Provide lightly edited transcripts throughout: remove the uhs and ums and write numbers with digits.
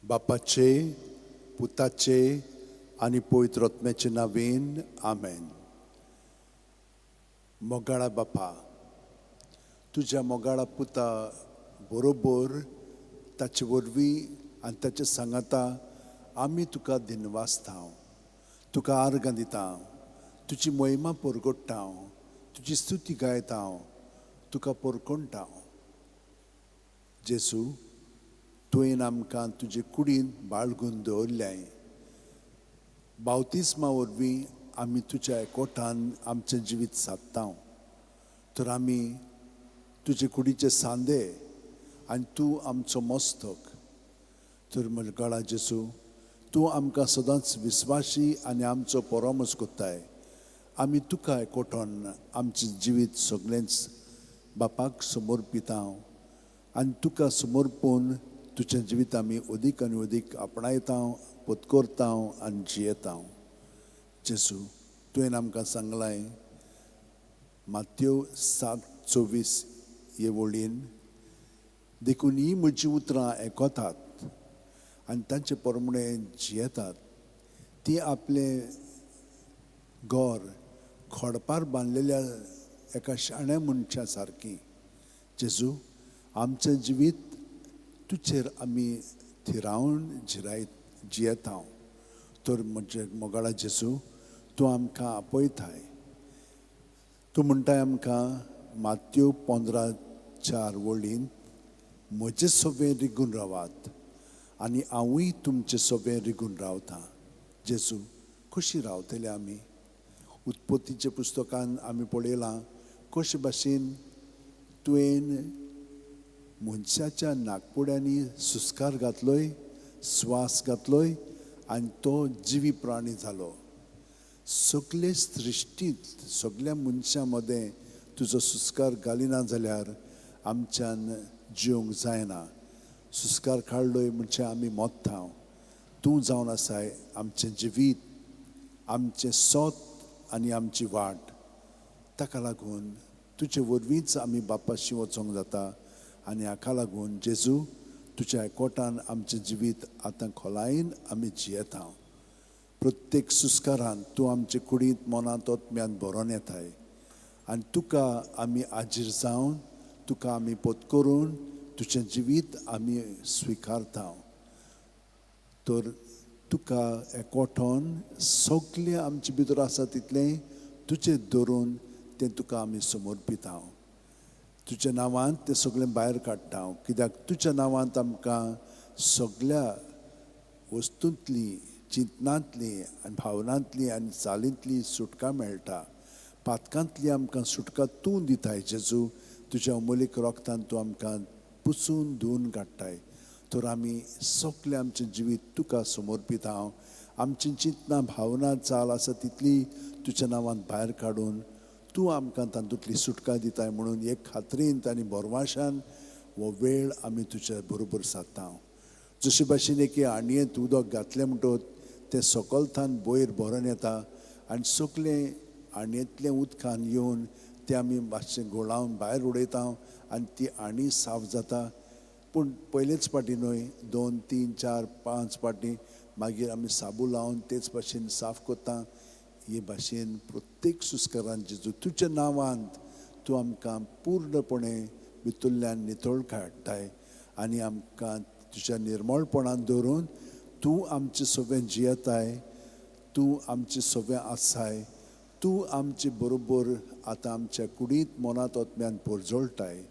बापाचे, पुताचे आणि पवित्र आत्म्याचे नावेन आमेन. मोगाळा बापा, तुझ्या मोगाळा पुता बरोबर ताचे वरवीं आनी ताचे सांगाता आमी तुका दिनवासता, तुका आर्गां दिता, तुजी महिमा परगट्टा, तुजी स्तुती गायता, तुका परकोणटा. जेसू, तुवें आमकां तुजे कुडीन बाळगून दवरल्याय. बावतिस्मा वरवीं आमी तुज्या एकवटान आमचें जिवीत सादता. तर आमी तुजे कुडीचे सांदे आनी तूं आमचो मस्तक. तर मोगाळा जेसू, तूं आमकां सदांच विस्वासी आनी आमचो परामोस कोत्ताय. आमी तुका एकवटोन आमचें जिवीत सगळेंच बापाक समर्पिता आनी तुका समर्पून तुजें जिवीत आमी अदीक आनी अदीक आपणायता, पत्कोरता आनी जियेता. जेसू, तुवें आमकां सांगलाय मात्येव 7:24 हे वळीन, देखून ही म्हजीं उतरां आयकतात आनी तांचे प्रमाणें जियेतात. ती आपलें घर खोडपार बांदलेल्या एका शाण्या मनशा सारकी. जेजू, आमचें जिवीत तुजेर आमी थिरावन जियेता. तर म्हजे मोगाळा जेजू, तूं आमकां आपयताय. तूं म्हणटाय आमकां मात्येव 15:4 वळीन, म्हजे सोबें रिगून रावात आनी हांवूय तुमचे सोबें रिगून रावतां. जेजू, कशीं रावतले आमी? उत्पत्तीच्या पुस्तकान आमी पळयलां कशे भाशेन तुवें मनशाच्या नाकपुड्यांनी सुस्कार घातलोय, स्वास घातलोय आनी तो जिवी प्राणी जालो. सगळे सृश्टींत सगळ्या मनशां मदें तुजो सुस्कार घालिना जाल्यार आमच्यान जिवंक जायना. सुस्कार काडलोय म्हणजे आमी मोत्ता. तूं जावन आसाय आमचें जिवीत, आमचें सोत आनी आमची वाट. ताका लागून तुजे वरवींच आमी बापाशी वचोंक जाता. आनी हाका लागून जेजू, तुज्या एकवटान आमचें जिवीत आतां खोलायेन आमी जियेता. प्रत्येक सुस्कारान तूं आमचे कुडींत मनांत आत्म्यान भरोन येताय आनी तुका आमी आजीर जावन, तुका आमी पत्करून तुजें जिवीत आमी स्विकारता. तर तुका एकवटोन सगळें आमचे भितर आसा तितलें तुजें धरून तें तुका आमी समर्पिता. तुज्या नांवांत तें सगळें भायर काडटा. कित्याक तुज्या नांवांत आमकां सगळ्या वस्तूंतली, चिंतनांतली आनी भावनांतली आनी चालींतली सुटका मेळटा. पातकांतली आमकां सुटका तूं दिताय. जेजू, तुज्या अमोलीक रोगतान तूं आमकां पुसून धुवन काडटाय. तर आमी सगळें आमचें जिवीत तुका समर्पिता. आमची चिंतनां, भावना, चाल आसा तितली तुज्या नांवांत भायर काडून तूं आमकां तातूंतली सुटका दिताय म्हणून एक खात्रींत आनी बोरवाशान हो वेळ आमी तुज्या बरोबर सादता. जशे भाशेन एके आणयेंत उदक घातलें म्हणटच तें सकलथान वयर भरोन येता आनी सगळें आणयेंतलें उदकान येवन तें आमी मातशें घोळावन भायर उडयता आनी ती आणी साफ जाता. पूण पयलेच फावटी न्हय, 2, 3, 4, 5 फावटी मागीर आमी साबू लावन तेच भाशेन साफ कोत्ता. हे भाशेन प्रत्येक सुस्कारान जेजू तुज्या नांवांत तूं आमकां पूर्णपणे भितरल्यान नितळ काडटाय आनी आमकां तुज्या निर्मळपणान दवरून तूं आमचे सोबें जियेताय. तूं आमचे सोबें आसाय. तूं आमचे बरोबर आतां आमच्या कुडींत मनांत आत्म्यान परजोळटाय.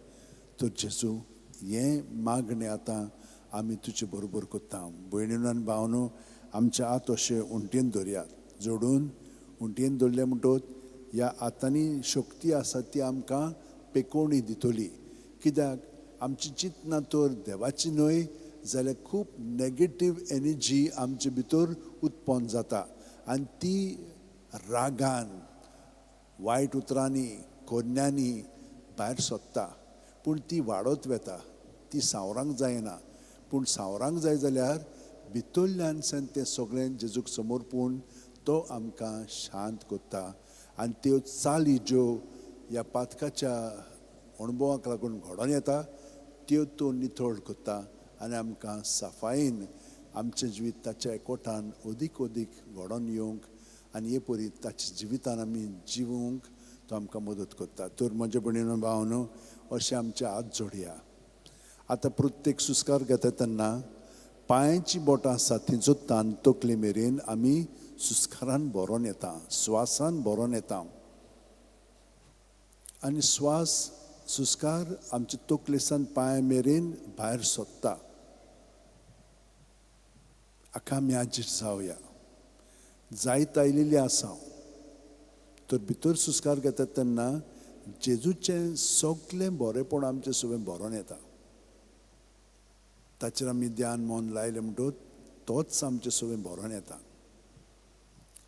तर जेजू, हें मागणें आतां आमी तुजे बरोबर कोत्ता. भयणीनो आनी भावनो, आमच्या हात अशे उंटयेन दवरयात. जोडून उंटयेन दवरले म्हणटच ह्या हातांनी शक्ती आसा ती आमकां पेकोवणी दितली. कित्याक आमची चिंतना तर देवाची न्हय जाल्यार खूब नॅगेटीव एनर्जी आमचे भितर उत्पन्न जाता आनी ती रागान, वायट उतरांनी, कोन्यांनी भायर सोदता. पूण ती वाडत वता, ती सावरांक जायना. पूण सावरांक जाय जाल्यार भितरल्यानसान तें सगळें जेजूक समर्पून तो आमकां शांत कोत्ता. आनी त्यो चाली ज्यो ह्या पातकाच्या अणभवाक लागून घडोवन येता त्यो तो नितळ कोत्ता आनी आमकां सफायेन आमचें जिवीत ताच्या एकवटान अदीक अदीक घडोवन येवंक आनी हे परी ताच्या जिवितान आमी जिवूंक तो आमकां मदत करता. तर म्हजे भयणीनो भावनो, अशें आमचे हात जोडया. आतां प्रत्येक सुस्कार घेता तेन्ना पांयाची बोटां आसा तिचो तान तकले मेरेन आमी सुस्कारान भरोन येता, स्वासान भरोन येता. आनी स्वास सुस्कार आमचे तकलेसान पांया मेरेन भायर सोदता. हाका आमी हाजीर जावया. जायत आयिल्ली आसा. तर भितर सुस्कार घेता तेन्ना जेजूचें सगळें बरेंपण आमचें सगळें भरोन येता. ताचेर आमी ध्यान मन लायलें म्हणटच तोच आमचें सगळें भरोन येता.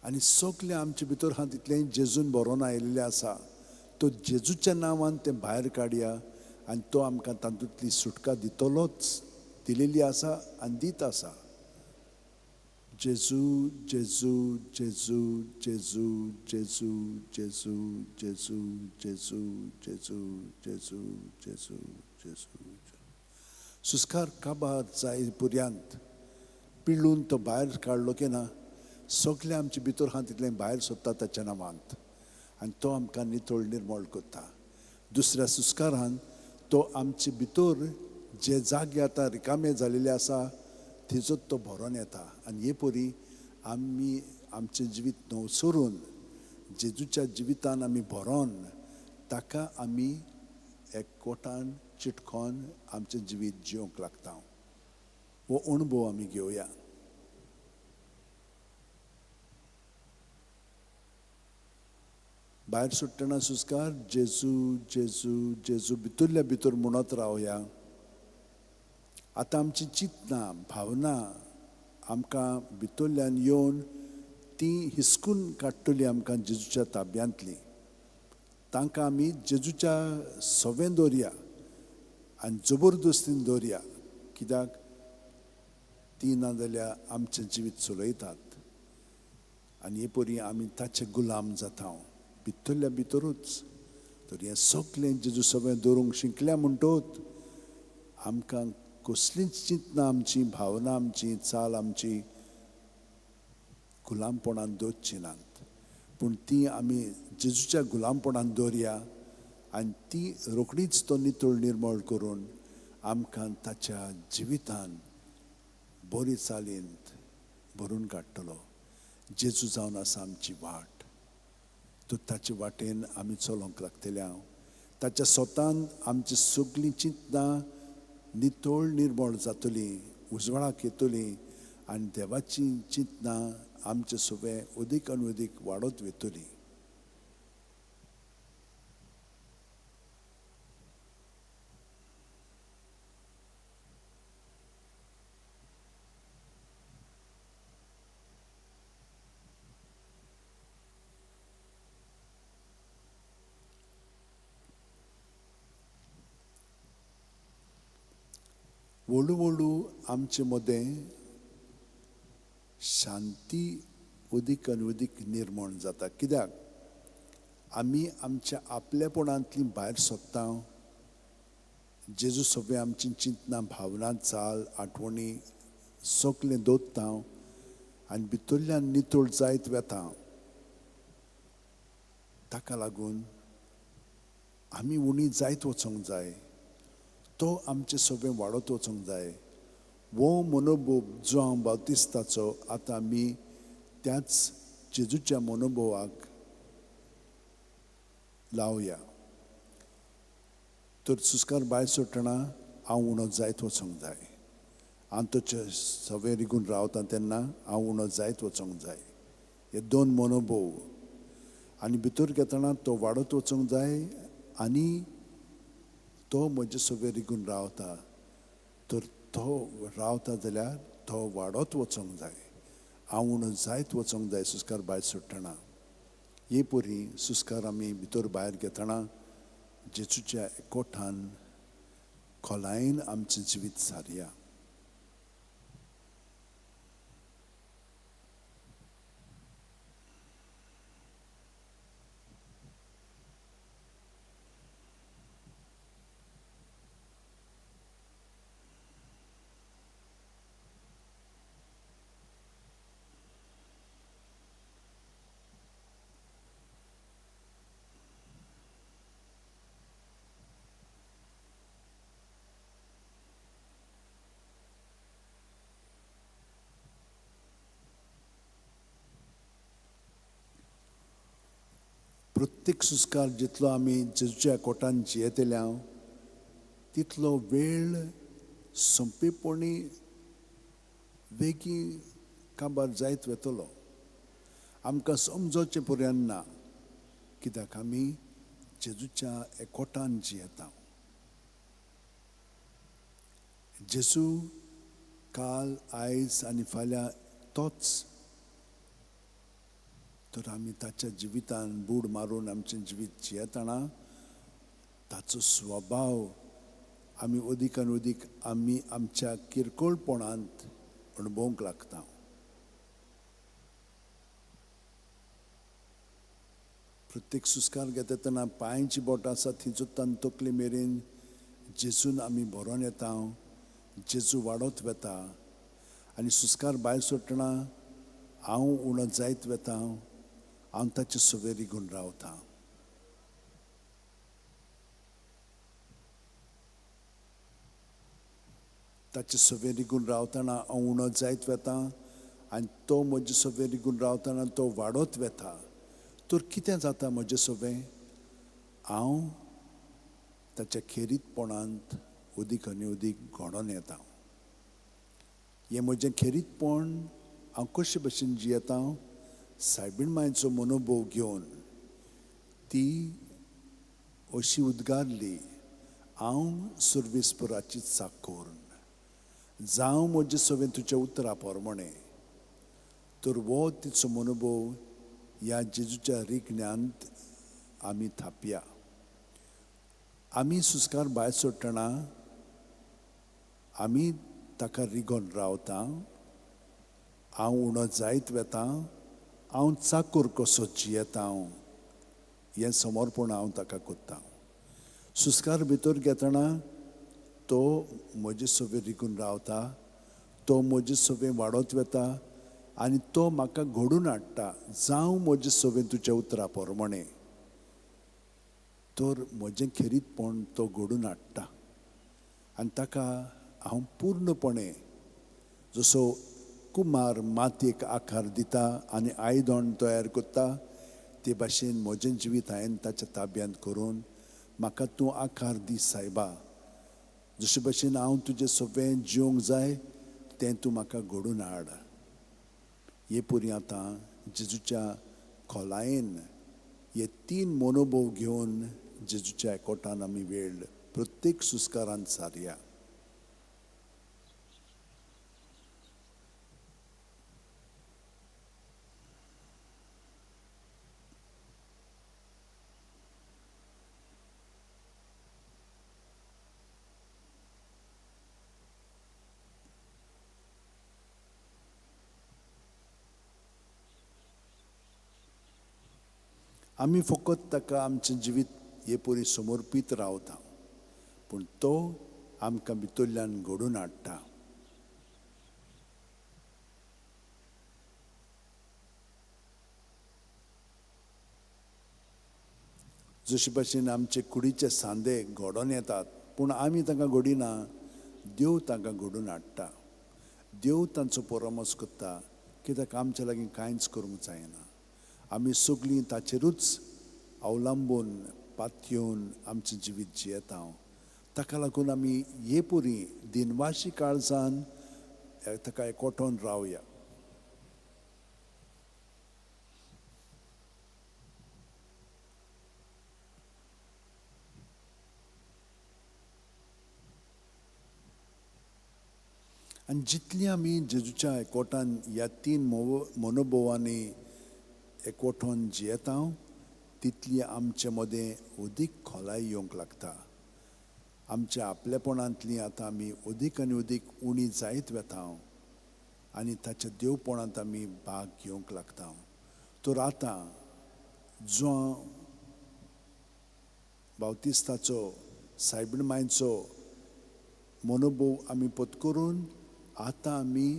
आनी सगळें आमचे भितर आहा तितलें जेजून भरोन आयिल्लें आसा. तो जेजूच्या नांवान तें भायर काडया आनी तो आमकां तातूंतली सुटका दितलोच, दिलेली आसा आनी दीत आसा. जेजू जेजू जेजू जेजू जेजू जेजू जेजू जेजू जेजू जेजू जेजू जेजू. सुस्कार काबार जाय पर्यंत पिळून तो भायर काडलो की ना, सगळें आमचे भितर आहा तितलें भायर सोदता ताच्या नांवांत आनी तो आमकां नितळ निर्मळ करता. दुसऱ्या सुस्कारान तो आमचे भितर जे जागे आतां रिकामे जालेले आसा थिजोच तो भरोन येता. आनी हे परी आमी आमचें जिवीत नवसरून जेजूच्या जिवितान आमी भरोन ताका आमी एकवटान चिटकोन आमचें जिवीत जिवंक लागता. हो अणभव आमी घेवया. भायर सुट्टना सुस्कार जेजू जेजू जेजू भितरल्या भितर म्हणत रावया. आतां आमची चिंतनां भावना आमकां भितरल्यान येवन ती हिसकून काडटली आमकां जेजूच्या ताब्यांतली. तांकां आमी जेजूच्या सवें दवरया आनी जबरदस्तीन दवरया. कित्याक ती ना जाल्यार आमचें जिवीत चलयतात आनी हे परी आमी ताचे गुलाम जाता भितरल्या भितरूच. तर हें सगळें जेजू सवें दवरूंक शिकल्या म्हणटच आमकां कसलींच चिंतनां आमची, भावना आमची, चाल आमची गुलामपणान दवरची नात. पूण ती आमी जेजूच्या गुलामपणान दवरया आनी ती रोखडीच तो नितळ निर्मळ करून आमकां ताच्या जिवितान बरी चालींत भरून काडटलो. जेजू जावन आसा आमची वाट. तो ताचे वाटेन आमी चलोंक लागतले. ताच्या स्वतान आमची सगळीं चिंतनां नितळ निर्मळ जातली, उजवाडाक येतली आनी देवाची चिंतनां आमचे सगळें अदीक आनी अदीक वाडत वतली. हळू हळू आमचे मदें शांती अदीक आनी अदीक निर्माण जाता. कित्याक आमी आमच्या आपलेपणांतली भायर सोदता. जेजू सगळें आमची चिंतनां भावना चाल आठवणी सगळें दवरता आनी भितरल्यान नितळ जायत वेता. ताका लागून आमी उणी जायत वचोंक जाय. तो आमचें सगळें वाडत वचोंक जाय. वो मनोभव जो हांव बावतिस्ताचो आतां आमी त्याच जेजूच्या मनोभवाक लावया. तर सुस्कार भायर सुट्टना हांव उणो जायत वचोंक जाय. हांव ताचे सवें रिगून रावता तेन्ना हांव उणो जायत वचोंक जाय. हे दोन मनोभव आनी भितर घेतना तो वाडत वचोंक जाय आनी तो म्हजे सवें रिगून रावता. तर तो रावता जाल्यार तो वाडत वचोंक जाय. हांव उणो जायत वचोंक जाय सुस्कार भायर सुट्टना. हे परी सुस्कार आमी भितर भायर घेतना जेजूच्या एकवटान खोलायेन आमचें जिवीत सारया. प्रत्येक सुस्कार जितलो आमी जेजूच्या कोटान जियेतल्या तितलो वेळ संपेपणी वेगी काबार जायत वेतलो. आमकां समजोवचें पर्यंत ना, कित्याक आमी जेजूच्या एकवटान जियेता. जेजू काल आयज आनी फाल्यां तोच. तर आमी ताच्या जिवितान बूड मारून आमचें जिवीत जियेतना ताचो स्वभाव आमी अदीकान अदीक आमी आमच्या किरकोळपणांत अणभवूंक लागता. प्रत्येक सुस्कार घेता तेन्ना पांयची बोटां आसा थी जोत्तान तकले मेरेन जेजून आमी भरोन येता. जेजू वाडत वेता आनी सुस्कार भायर सोडटना हांव उणो जायत वेता. हांव ताचे सवेर रिगून रावतां. ताचे सवेर रिगून रावतना हांव उणो जायत वेता आनी तो म्हजे सवेर रिगून रावतना तो वाडत वेता. तर कितें जाता म्हजें सवें? हांव ताच्या खेरीतपणांत अदीक आनी अदीक घडोवन येता. हें म्हजें खेरीतपण हांव कशे भशेन जियेता? सायबीण मांयचो मनोभव घेवन ती अशी उद्गारली, हांव सर्वेस्पराची चाकोर. जावं म्हजे सवें तुज्या उतरा पोरमोणे. तर हो तिचो मनोभव ह्या जेजूच्या रिगण्यांत आमी थापया. आमी सुस्कार भायर सोडटना आमी ताका रिगोन रावता. हांव उणो जायत वेता. हांव चाकोर कसो जियेता हें समर्पण हांव ताका कोत्ता. सुस्कार भितर घेतना तो म्हजे सवेर रिगून रावता. तो म्हजे सवें वाडत वेता आनी तो म्हाका घडून हाडटा. जावं म्हजे सवें तुज्या उतरा पोरमोणे. तर म्हजें खेरीतपण तो घडून हाडटा आनी ताका हांव पूर्णपणे जसो कुमार मातयेक आकार दिता आनी आयदोण तयार कोत्ता ते भाशेन म्हजें जिवीत हांवें ताच्या ताब्यांत करून म्हाका तूं आकार दी सायबा. जशे भशेन हांव तुजें सवें जिवंक जाय तें तूं म्हाका घडून हाड. हे परी आतां जेजूच्या खोलायेन हे 3 मनोभव घेवन जेजूच्या एकवटान आमी वेळ प्रत्येक सुस्कारांत सारया. आमी फकत ताका आमचें जिवीत हे परी समर्पीत रावता, पूण तो आमकां भितरल्यान घडोवन हाडटा. जशे भशेन आमचे कुडीचे सांदे घडोवन येतात पूण आमी तांकां घडिना, देव तांकां घडोवन हाडटा. देव तांचो परामोस करता, कित्याक आमचे लागीं कांयच करूंक जायना. आमी सगळीं ताचेरूच अवलंबून पातयेवन आमचें जिवीत जियेता. ताका लागून आमी हे परी दिनवाशी काळजान ताका एकवटोन रावया. आनी जितली आमी जेजूच्या एकवटान ह्या 3 मनोभवांनी एकवटोन जियेता तितली आमचे मदें अदीक खोलाय येवंक लागता. आमच्या आपलेपणांतली आतां आमी अदीक आनी अदीक उणी जायत वेता आनी ताच्या देवपणांत आमी भाग घेवंक लागता. तर आतां जो बावतिस्ताचो सायबीण मांयचो मनोभव आमी पत्करून आतां आमी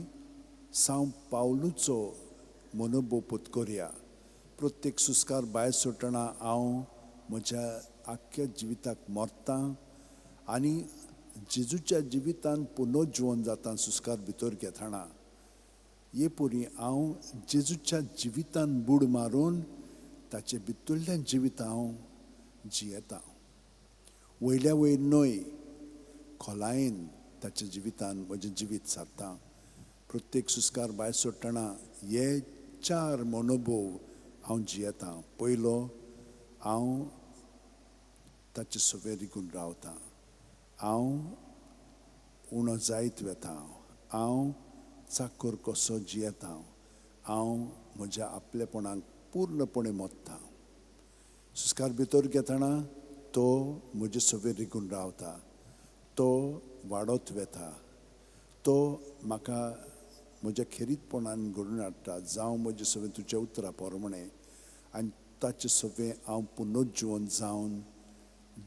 सांव पावलूचो मनोभव पत्करया. प्रत्येक सुस्कार भायर सोडटना हांव म्हज्या आख्ख्या जिविताक मरतां आनी जेजूच्या जिवितान पुनर्जीवन जाता सुस्कार भितर घेतना. हे परी हांव जेजूच्या जिवितान बूड मारून ताचे भितरल्यान जिवीत हांव जियेतां. वयल्या वयर न्हय खोलायेन ताच्या जिवितान म्हजें जिवीत सारता. प्रत्येक सुस्कार भायर सोडटना हे 4 मनोभव हांव जियेतां. पयलो, हांव ताचे सवे रिगून रावतां. हांव उणो जायत वेतां. हांव चाकर कसो जियेतां. हांव म्हज्या आपलेपणाक पूर्णपणे मोडटां. सुस्कार भितर घेतना तो म्हजे सवे रिगून रावता. तो वाडत वेता. तो म्हाका म्हज्या खेरीतपणान घडोवन हाडटा. जावं म्हजे सवे तुज्या उतरा पोरमणें आनी ताचे सवे हांव पुनर्जीवन जावन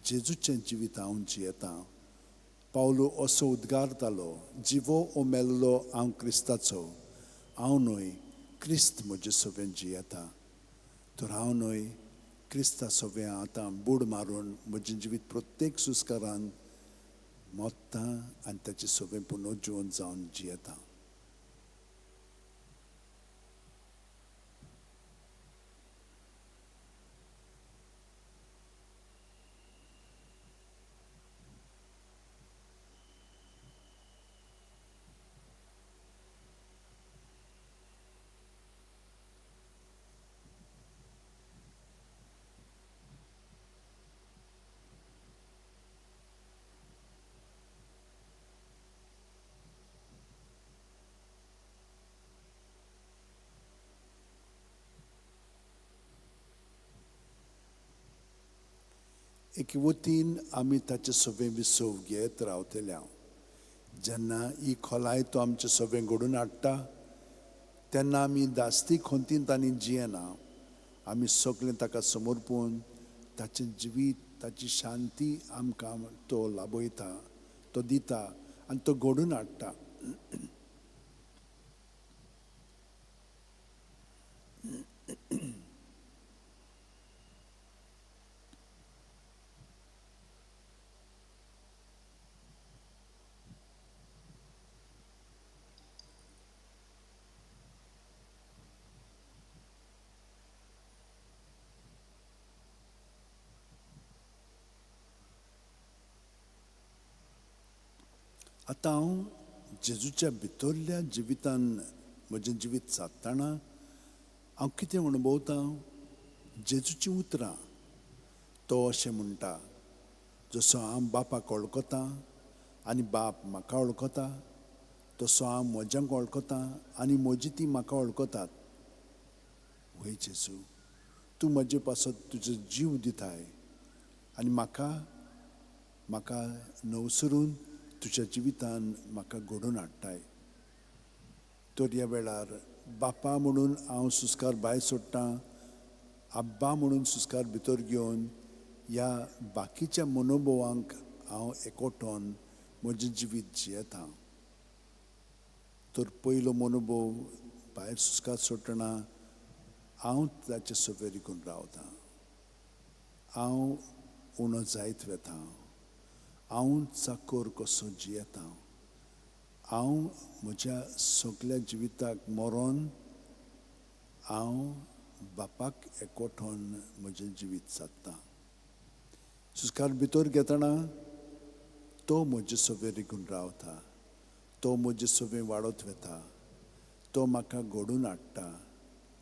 जेजूचें जिवीत हांव जियेतां. पावलो असो उद्गारतालो, जिवो ओ मेल्लो हांव क्रिस्ताचो. हांव न्हय, क्रिस्त म्हजे सवेन जियेता. तर हांव न्हय, क्रिस्ता सवे आतां बूड मारून म्हजें जिवीत प्रत्येक सुस्कारान मोडटां आनी ताचे सवे पुनर्जीवन जावन जियेतां. एके वतीन आमी ताचे सवे विसव घेत रावतले. जेन्ना ही खोलाय तो आमचे सवे घडोवन हाडटा तेन्ना आमी दास्ती खोंतींत आनी जियेना. आमी सगळें ताका समर्पून ताचें जिवीत, ताची शांती आमकां तो लाबयता, तो दिता आनी तो घडोवन हाडटा. आतां हांव जेजूच्या भितरल्या जिवितान म्हजें जिवीत सादतना हांव कितें अणभवतां? जेजूची उतरां. तो अशें म्हणटा, जसो हांव बापाक वळखतां आनी बाप म्हाका वळखता, तसो हांव म्हज्यांक वळखतां आनी म्हजी ती म्हाका वळखतात. वय जेजू, तूं म्हजे पासत तुजो जीव दिताय आनी म्हाका नवसरून तुज्या जिवितान म्हाका घडोवन हाडटाय. तर ह्या वेळार बापा म्हणून हांव सुस्कार भायर सोडटां, आब्बा म्हणून सुस्कार भितर घेवन ह्या बाकीच्या मनोभवांक हांव एकवटोन म्हजें जिवीत जियेतां. तर पयलो मनोभव भायर सुस्कार सोडटना हांव ताचे सवे रिगून रावतां. हांव उणो जायत वेतां. हांव चाकर कसो जियेतां. हांव म्हज्या सगळ्या जिविताक मरोन हांव बापाक एकवटोन म्हजें जिवीत सादतां. सुस्कार भितर घेतना तो म्हजे सवे रिगून रावता. तो म्हजे सवे वाडत वेता. तो म्हाका घडोवन हाडटा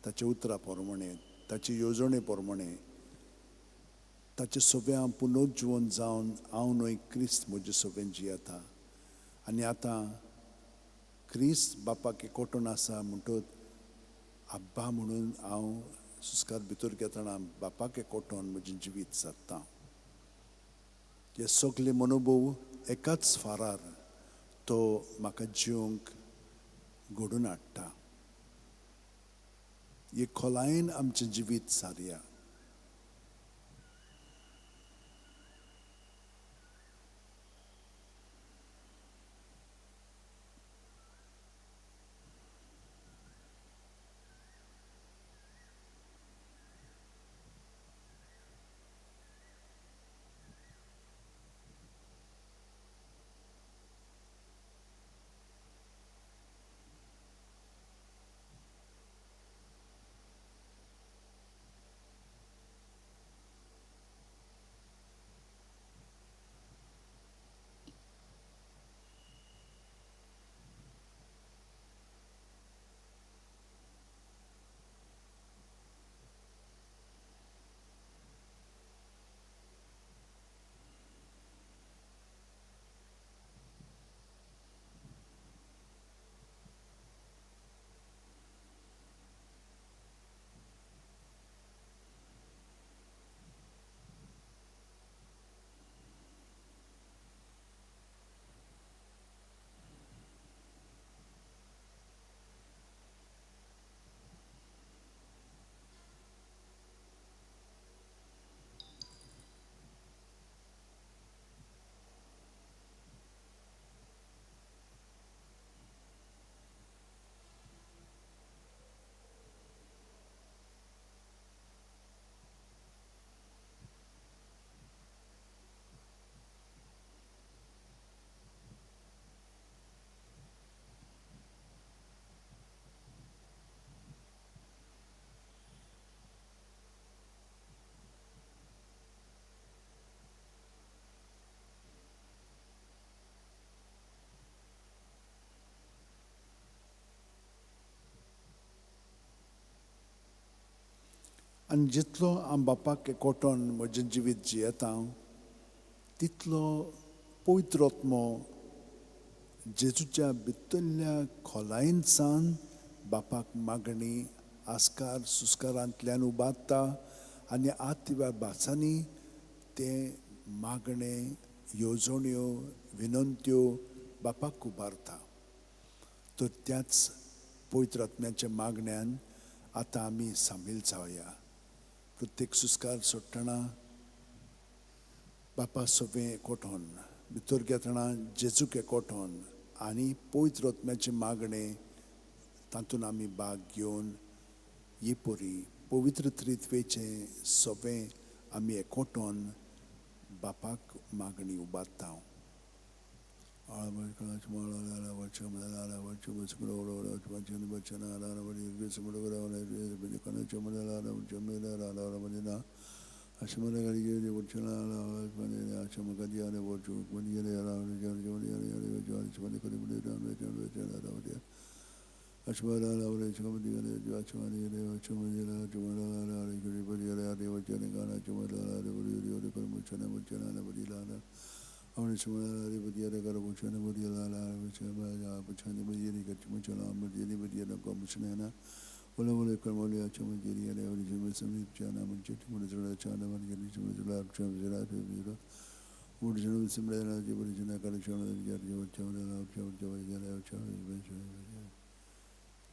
ताच्या उतरा पोरमणें, ताचे येवजणे पोरमणें. ताचे सवे हांव पुनर्जीवन जावन हांव न्हय, क्रिस्त म्हजे सवेन जियेता. आनी आतां क्रिस्त बापाक एकवटून आसा म्हणटच आब्बा म्हणून हांव सुस्कार भितर घेतना बापाक एकवटोन म्हजें जिवीत सादतां. हे सगळे मनोभव एकाच फारार तो म्हाका जिवंक घडोवन हाडटा. हे खोलायेन आमचें जिवीत सारया. आनी जितलो हांव बापाक एकवटोन म्हजें जिवीत जियेता तितलो पवित्र आत्मो जेजूच्या भितरल्या खोलायेन सावन बापाक मागणी आस्कार सुस्कारांतल्यान उबारता आनी आत्या भासांनी ते मागणे येवजण्यो विनंत्यो बापाक उबारता. तर त्याच पवित्र आत्म्याच्या मागण्यान आतां आमी सामील जावया. प्रत्येक सुस्कार सोडटना बापा सगळें एकवटोन भितर घेतना जेजूक एकवटोन आनी पवित्र आत्म्याचे मागणे तातूंत आमी भाग घेवन ही परी पवित्र त्रित्वेचे सगळें आमी एकवटोन बापाक मागणी उबारता.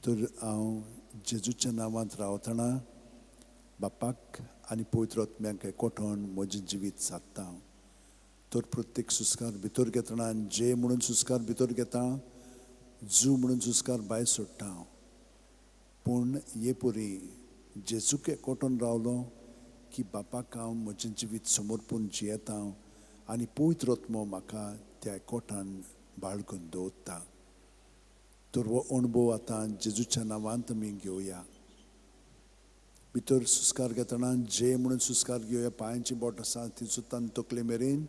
तर हांव जेजूच्या नांवांत रावतना बापाक आनी पवित्र आत्म्याक एकवटोन म्हजें जिवीत सादता. तर प्रत्येक सुस्कार भितर घेतना जे म्हणून सुस्कार भितर घेता जू म्हणून सुस्कार भायर सोडटा. पूण हे परी जेजूक एकवटोन रावलो की बापाक हांव म्हजें जिवीत समर्पून जियेता आनी पवित्र आत्मो म्हाका त्या एकवटान बाळगून दवरता. तर हो अणभव आतां जेजूच्या नांवांत आमी घेवया. भितर सुस्कार घेतना जे म्हणून सुस्कार घेवया. पांयांची बोट आसा ती सुतान तकले मेरेन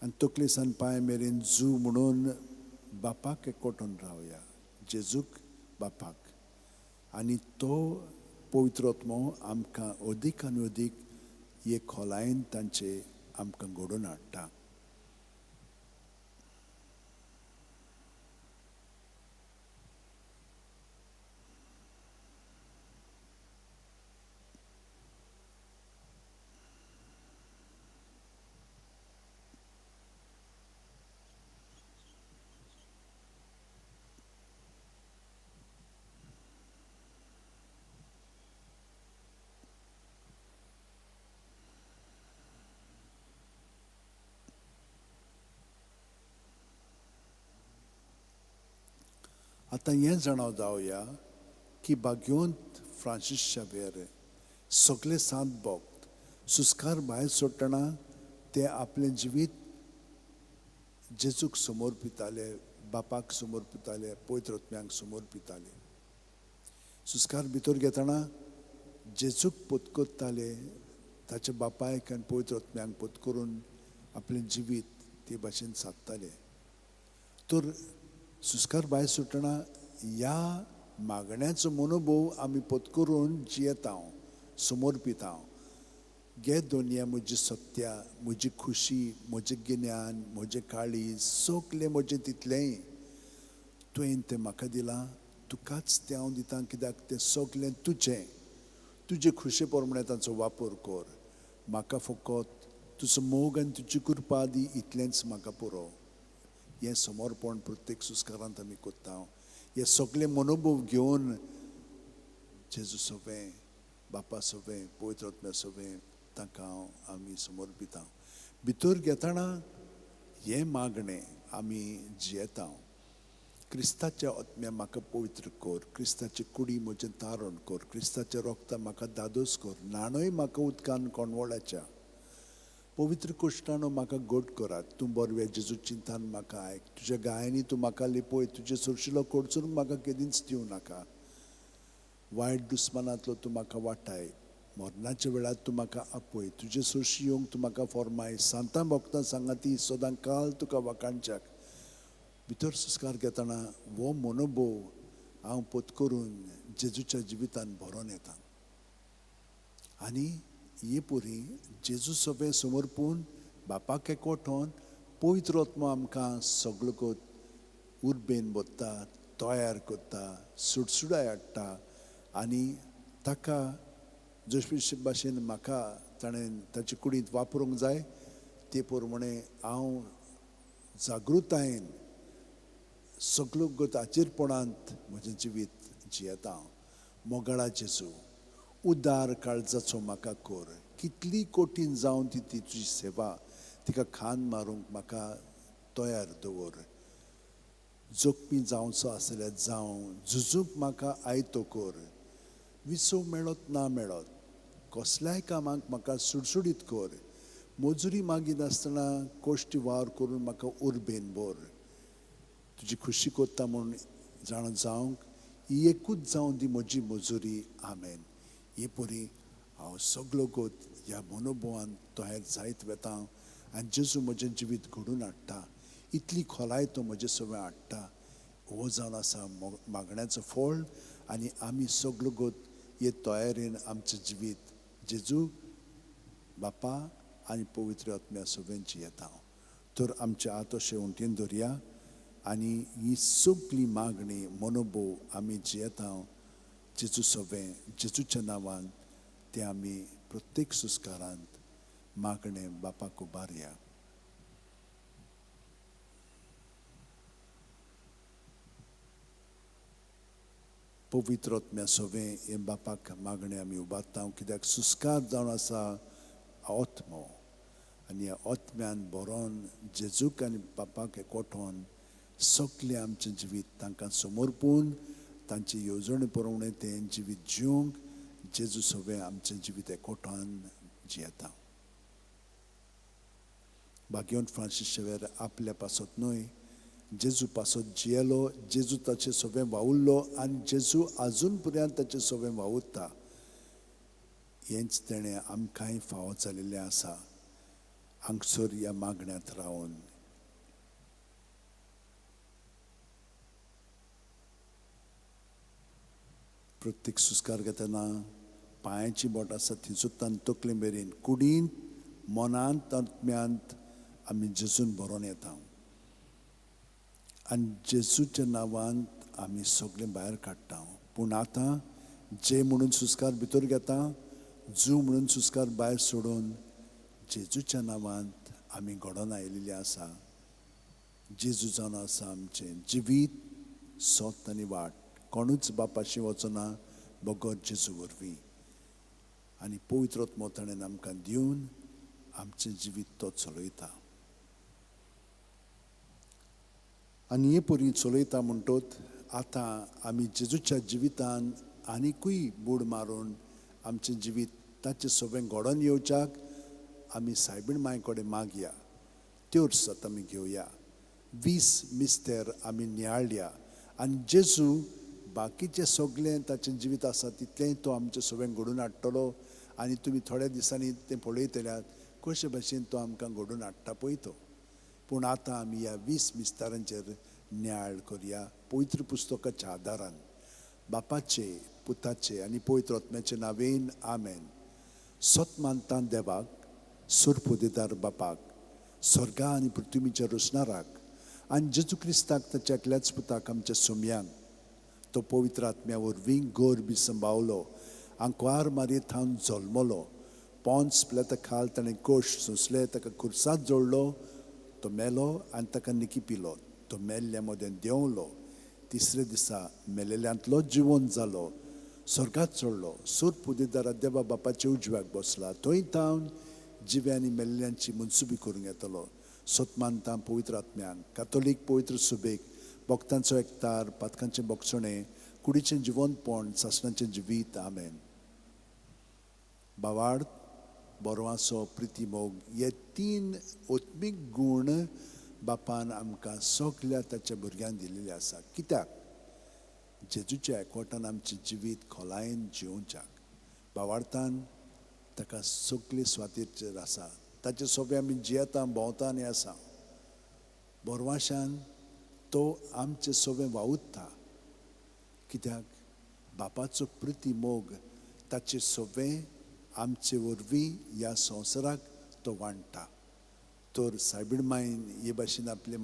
आनी तकले सान पांय मेरेन जू म्हणून बापाक एकवटोन रावया. जेजूक बापाक आनी तो पवित्र आत्मो आमकां अदीक आनी अदीक हे खोलायेन तांचे आमकां घडोवन हाडटा. आतां हें जाणाव जावया की भाग्योंत फ्रांसीस शावेर सगळे सात भक्त सुस्कार भायर सोडटना ते आपलें जिवीत जेजूक समर्पिताले, बापाक समर्पिताले, पवित्र आत्म्याक समर्पिताले. सुस्कार भितर घेतना जेजूक पत्करताले, ताच्या बापायक आनी पवित्र आत्म्याक पत्करून आपलें जिवीत ते भाशेन सादताले. तर सुस्कार भायर सुटना ह्या मागण्याचो मनोभव आमी पत्करून जियेता, समर्पिता. गे दुनिया म्हजी सत्या, म्हजी खुशी, म्हजें गिन्यान, म्हजें काळीज सगलें म्हजें तितलेंय तुवें तें म्हाका दिलां. तुकाच तें हांव दितां कित्याक तें सगलें तुजें. तुजे खुशे प्रमाणें ताचो वापर कर. म्हाका फकत तुजो मोग आनी तुजी कृपा दी, इतलेंच म्हाका पुरो. हें समर्पण प्रत्येक सुस्कारांत आमी करता. हे सगळे मनोभव घेवन जेजू सगळें, बापा सगळें, पवित्र आत्म्या सगळें ताका आमी समर्पिता. भितर घेतना हें मागणें आमी जियेता. क्रिस्ताच्या आत्म्या म्हाका पवित्र कर, क्रिस्ताची कुडी म्हजें तारण कर, क्रिस्ताचें रोगता म्हाका दादोस कर, नाणय म्हाका उदकान कोणवळाच्या, पवित्र कोश्टानो म्हाका घट करात. तूं बरवें जेजू चिंतान म्हाका आयक, तुज्या गायांनी तूं म्हाका लिपय, तुजे सुरशिलो कोडचून म्हाका केदींच दिवं नाका. वायट दुस्मानांतलो तूं म्हाका वाटाय, मरणाच्या वेळार तूं म्हाका आपय, तुजे सुरशी येवंक तूं म्हाका फॉर्माय. सांतां भक्तां सांगाती सदां काल तुका वाकाणच्याक. भितर सुस्कार घेतना हो मनोभव हांव पत्करून जेजूच्या जिवितान भरोन येता. आनी हे पुरी जेजू सगळे समर्पून बापाक एकवठोन पवित्र आत्मा आमकां सगळो कोत उर्बेन बोत्ता, तयार करता, सुडसुडाय हाडटा आनी ताका जशे भाशेन म्हाका ताणें ताचे कुडींत वापरूंक जाय ते प्रमाणे हांव जागृतायेन सगळो गताचेरपणांत म्हजें जिवीत जियेता. मोगाळा जेजू, उदार काळजाचो म्हाका कोर. कितली कठीण जावन ती तुजी सेवा तिका खान मारूंक म्हाका तयार दवर. जोखमी जावचो आसल्यार जावं, झुजूंक म्हाका आयतो कोर. विसो मेळत ना मेळत कसल्याय कामाक म्हाका सुडसुडीत कोर. मजुरी मागिनासतना कोश्टी वावर करून म्हाका उर्बेन भर. तुजी खुशी कोत्ता म्हूण जाण जावंक ही एकूच जावन दी म्हजी मजुरी. आमेन. हे परी हांव सगळो गोत ह्या मनोभावान तयार जायत वेता आनी जेजू म्हजें जिवीत घडून हाडटा. इतली खोलाय तो म्हजे सगळें हाडटा. हो जावन आसा मागण्याचो फळ आनी आमी सगळो गोत हे तयारेन आमचें जिवीत जेजू बापा आनी पवित्र आत्म्या सगळें जियेता. तर आमचे आत अशें उमटीन दवरया आनी ही सगळी मागणी मनोभव आमी जियेता जेजू सगळें जेजूच्या नांवान ते आमी प्रत्येक सुस्कारांत मागणें बापाक उबारया. पवित्र आत्म्या सगळें हे बापाक मागणें आमी उबारता कित्याक सुस्कार जावन आसा आत्मो आनी ह्या आत्म्यान बरोवन जेजूक आनी बापाक एकवठोन सगळें आमचें जिवीत तांकां समर्पून तांचे येवजणे प्रमाणे तें जिवीत जिवंक जेजू सगळें आमचें जिवीत एकवठान जियेता. भाग्यवंत फ्रांसीस शेवेर आपल्या पासत न्हय जेजू पासत जियेलो, जेजू ताचें सगळें वावुरलो आनी जेजू आजून पर्यंत ताचें सगळें वावुरता. हेंच तेणें आमकांय फावो जाल्लेलें आसा हांगसर ह्या मागण्यांत रावन. प्रत्येक सुस्कार घेतना पांयाची बोट आसा ती सुद्दां तकले मेरेन कुडींत मनांत आत्म्यांत आमी जेजून बरोवन येता आनी जेजूच्या नांवांत आमी सगळें भायर काडटा. पूण आतां जे म्हणून सुस्कार भितर घेता, जू म्हणून सुस्कार भायर सोडून जेजूच्या नांवांत आमी घडोवन आयिल्लीं आसा. जेजू जावन आसा आमचें जिवीत, सोत आनी वाट. कोणूच बापाशी वचना बगर जेजू वरवीं. आनी पवित्र आत्मो ताणें आमकां दिवन आमचें जिवीत तो चलयता. आनी हे परी चलयता म्हणटोच आतां आमी जेजूच्या जिवितान आनिकूय बूड मारून आमचें जिवीत ताचें सगळें घडोवन येवच्याक आमी सायबीण मांय कडेन मागया. त्योर सत आमी घेवया. 20 मिस्तेर आमी नियाळया आनी जेजू बाकीचें सगळें ताचें जिवीत आसा तितलेंय तो आमचें सगळें घडोवन हाडटलो. आनी तुमी थोड्या दिसांनी तें पळयतल्यात कशे भशेन तो आमकां घडोवन हाडटा पळय तो. पूण आतां आमी ह्या 20 मिस्तारांचेर नियाळ करया पवित्र पुस्तकाच्या आदारान. बापाचे, पुताचे आनी पवित्र आत्म्याचे नांवेन. आमेन. सत मानता देवाक, सुरपोदेदार बापाक, स्वर्गा आनी पृथ्वीच्या रचणाराक आनी जेजू क्रिस्ताक ताच्या एकल्याच पुताक आमच्या सोम्यांक तो पवित्र आत्म्या वरवीं गर्भ सांबाळलो, आंकवार मारयेंत हांव जल्मलो, पोंच पिलाता खाल ताणें कोश सोंसले, ताका खुर्सात जोडलो, तो मेलो आनी ताका निकी पिलो, तो मेल्ल्या मोदें देंवलो, तिसरे दिसा मेलेल्यांतलो जिवंत जालो, स्वर्गात चडलो, सूर पुदेदारा देवा बापाच्या उजव्याक बसला, थंय तावन जिव्या आनी मेल्ल्यांची मनसुबी करूंक येतलो. सतमानता पवित्र आत्म्याक, कातोलीक पवित्र सुबेक, भक्तांचो एकतार, पातकांचें बोगसणें, कुडीचें जिवंतपण, सासणाचें जिवीत. आमेन. बावार्द, बोरवासो, प्रिती मोग हे 3 ओत्मीक गूण बापान आमकां सगल्या ताच्या भुरग्यांक दिल्लेले आसा. कित्याक? जेजूच्या एकवटान आमचें जिवीत खोलायेन जिवच्याक. बावार्थान ताका सगळे स्वातीचेर आसा, ताचे सगळे आमी जियेता, भोंवता आनी आसा. बोरवाशान तो आमचें सगळें वावुरता. कित्याक? बापाचो प्रिती मोग ताचे सगळें आमचे वरवीं ह्या संवसाराक तो वाडटा. तर सायबीण मायन हे भाशेन आपलें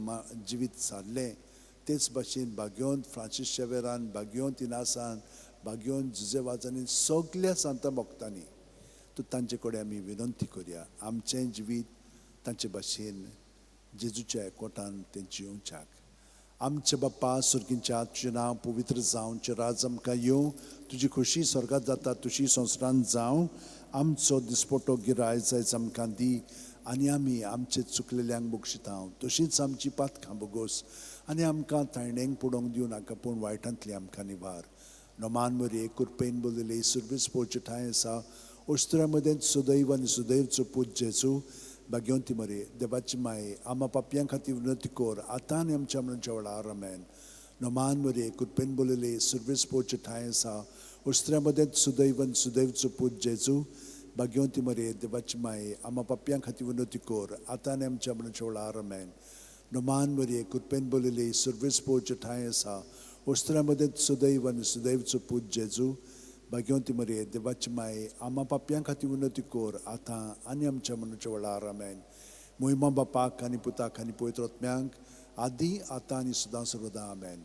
जिवीत सारलें तेच भाशेन भाग्योंत फ्रांसीस शेवेरान, भाग्योंत इनासान, भाग्योंत जुजेवाजांनी सगळ्या सांत भक्तांनी तो तांचे कडेन आमी विनंती करया आमचें जिवीत तांचे भाशेन जेजूच्या एकवटान तें जिवच्याक. आमचे बाप्पा सुर्गींच्या तुजें नांव पवित्र जावं, तुजें राज आमकां येवं, तुजी खोशी स्वर्गांत जाता तशी संवसारांत जावं. आमचो दिसपटो गिराय आयज आमकां दी आनी आमी आमचे चुकलेल्यांक बक्षितांव तशींच आमची पातकां बोगोस आनी आमकां तायणेंक पडोवंक दिवं नाका पूण वायटांतली आमकां निवार. नोमान मरे कुरपेन बोलले सुर्वेस पोवचे ठांय आसा ओस्त्र्या मदें सुदैव आनी सुदैवचो पूत जेजू भाग्यवंती मरे देवाची माये आमा पापयां खातीर विनंती कोर आतां आनी आमच्या मरणाच्या वेळार आमेन. नोमान मरे कुरपेन बोलले सुर्वेस पोवचे ठांय आसा ओस्त्र्या मदें सुदैव आनी सुदैवचो पूत जेजू भाग्यवंती मरे देवाची माये आमा पापयां खातीर विनंती कोर आतां आनी आमच्या मरणाच्या वेळार आमेन. नोमान मरे कुरपेन बोलले सुर्वेस पोवचे ठांय आसा ओस्त्र्या मदें सुदैव आनी सुदैवचो पूत जेजू भाग्यवंती मरे देवाची माये आमा पापयां खातीर विनंती कोर आतां आनी आमच्या मरणाच्या वेळार आमेन. मोहिमा बापाक आनी पुताक आनी पवित्र आत्म्यांक आदी आतां आनी सदां सर्वदा आमेन.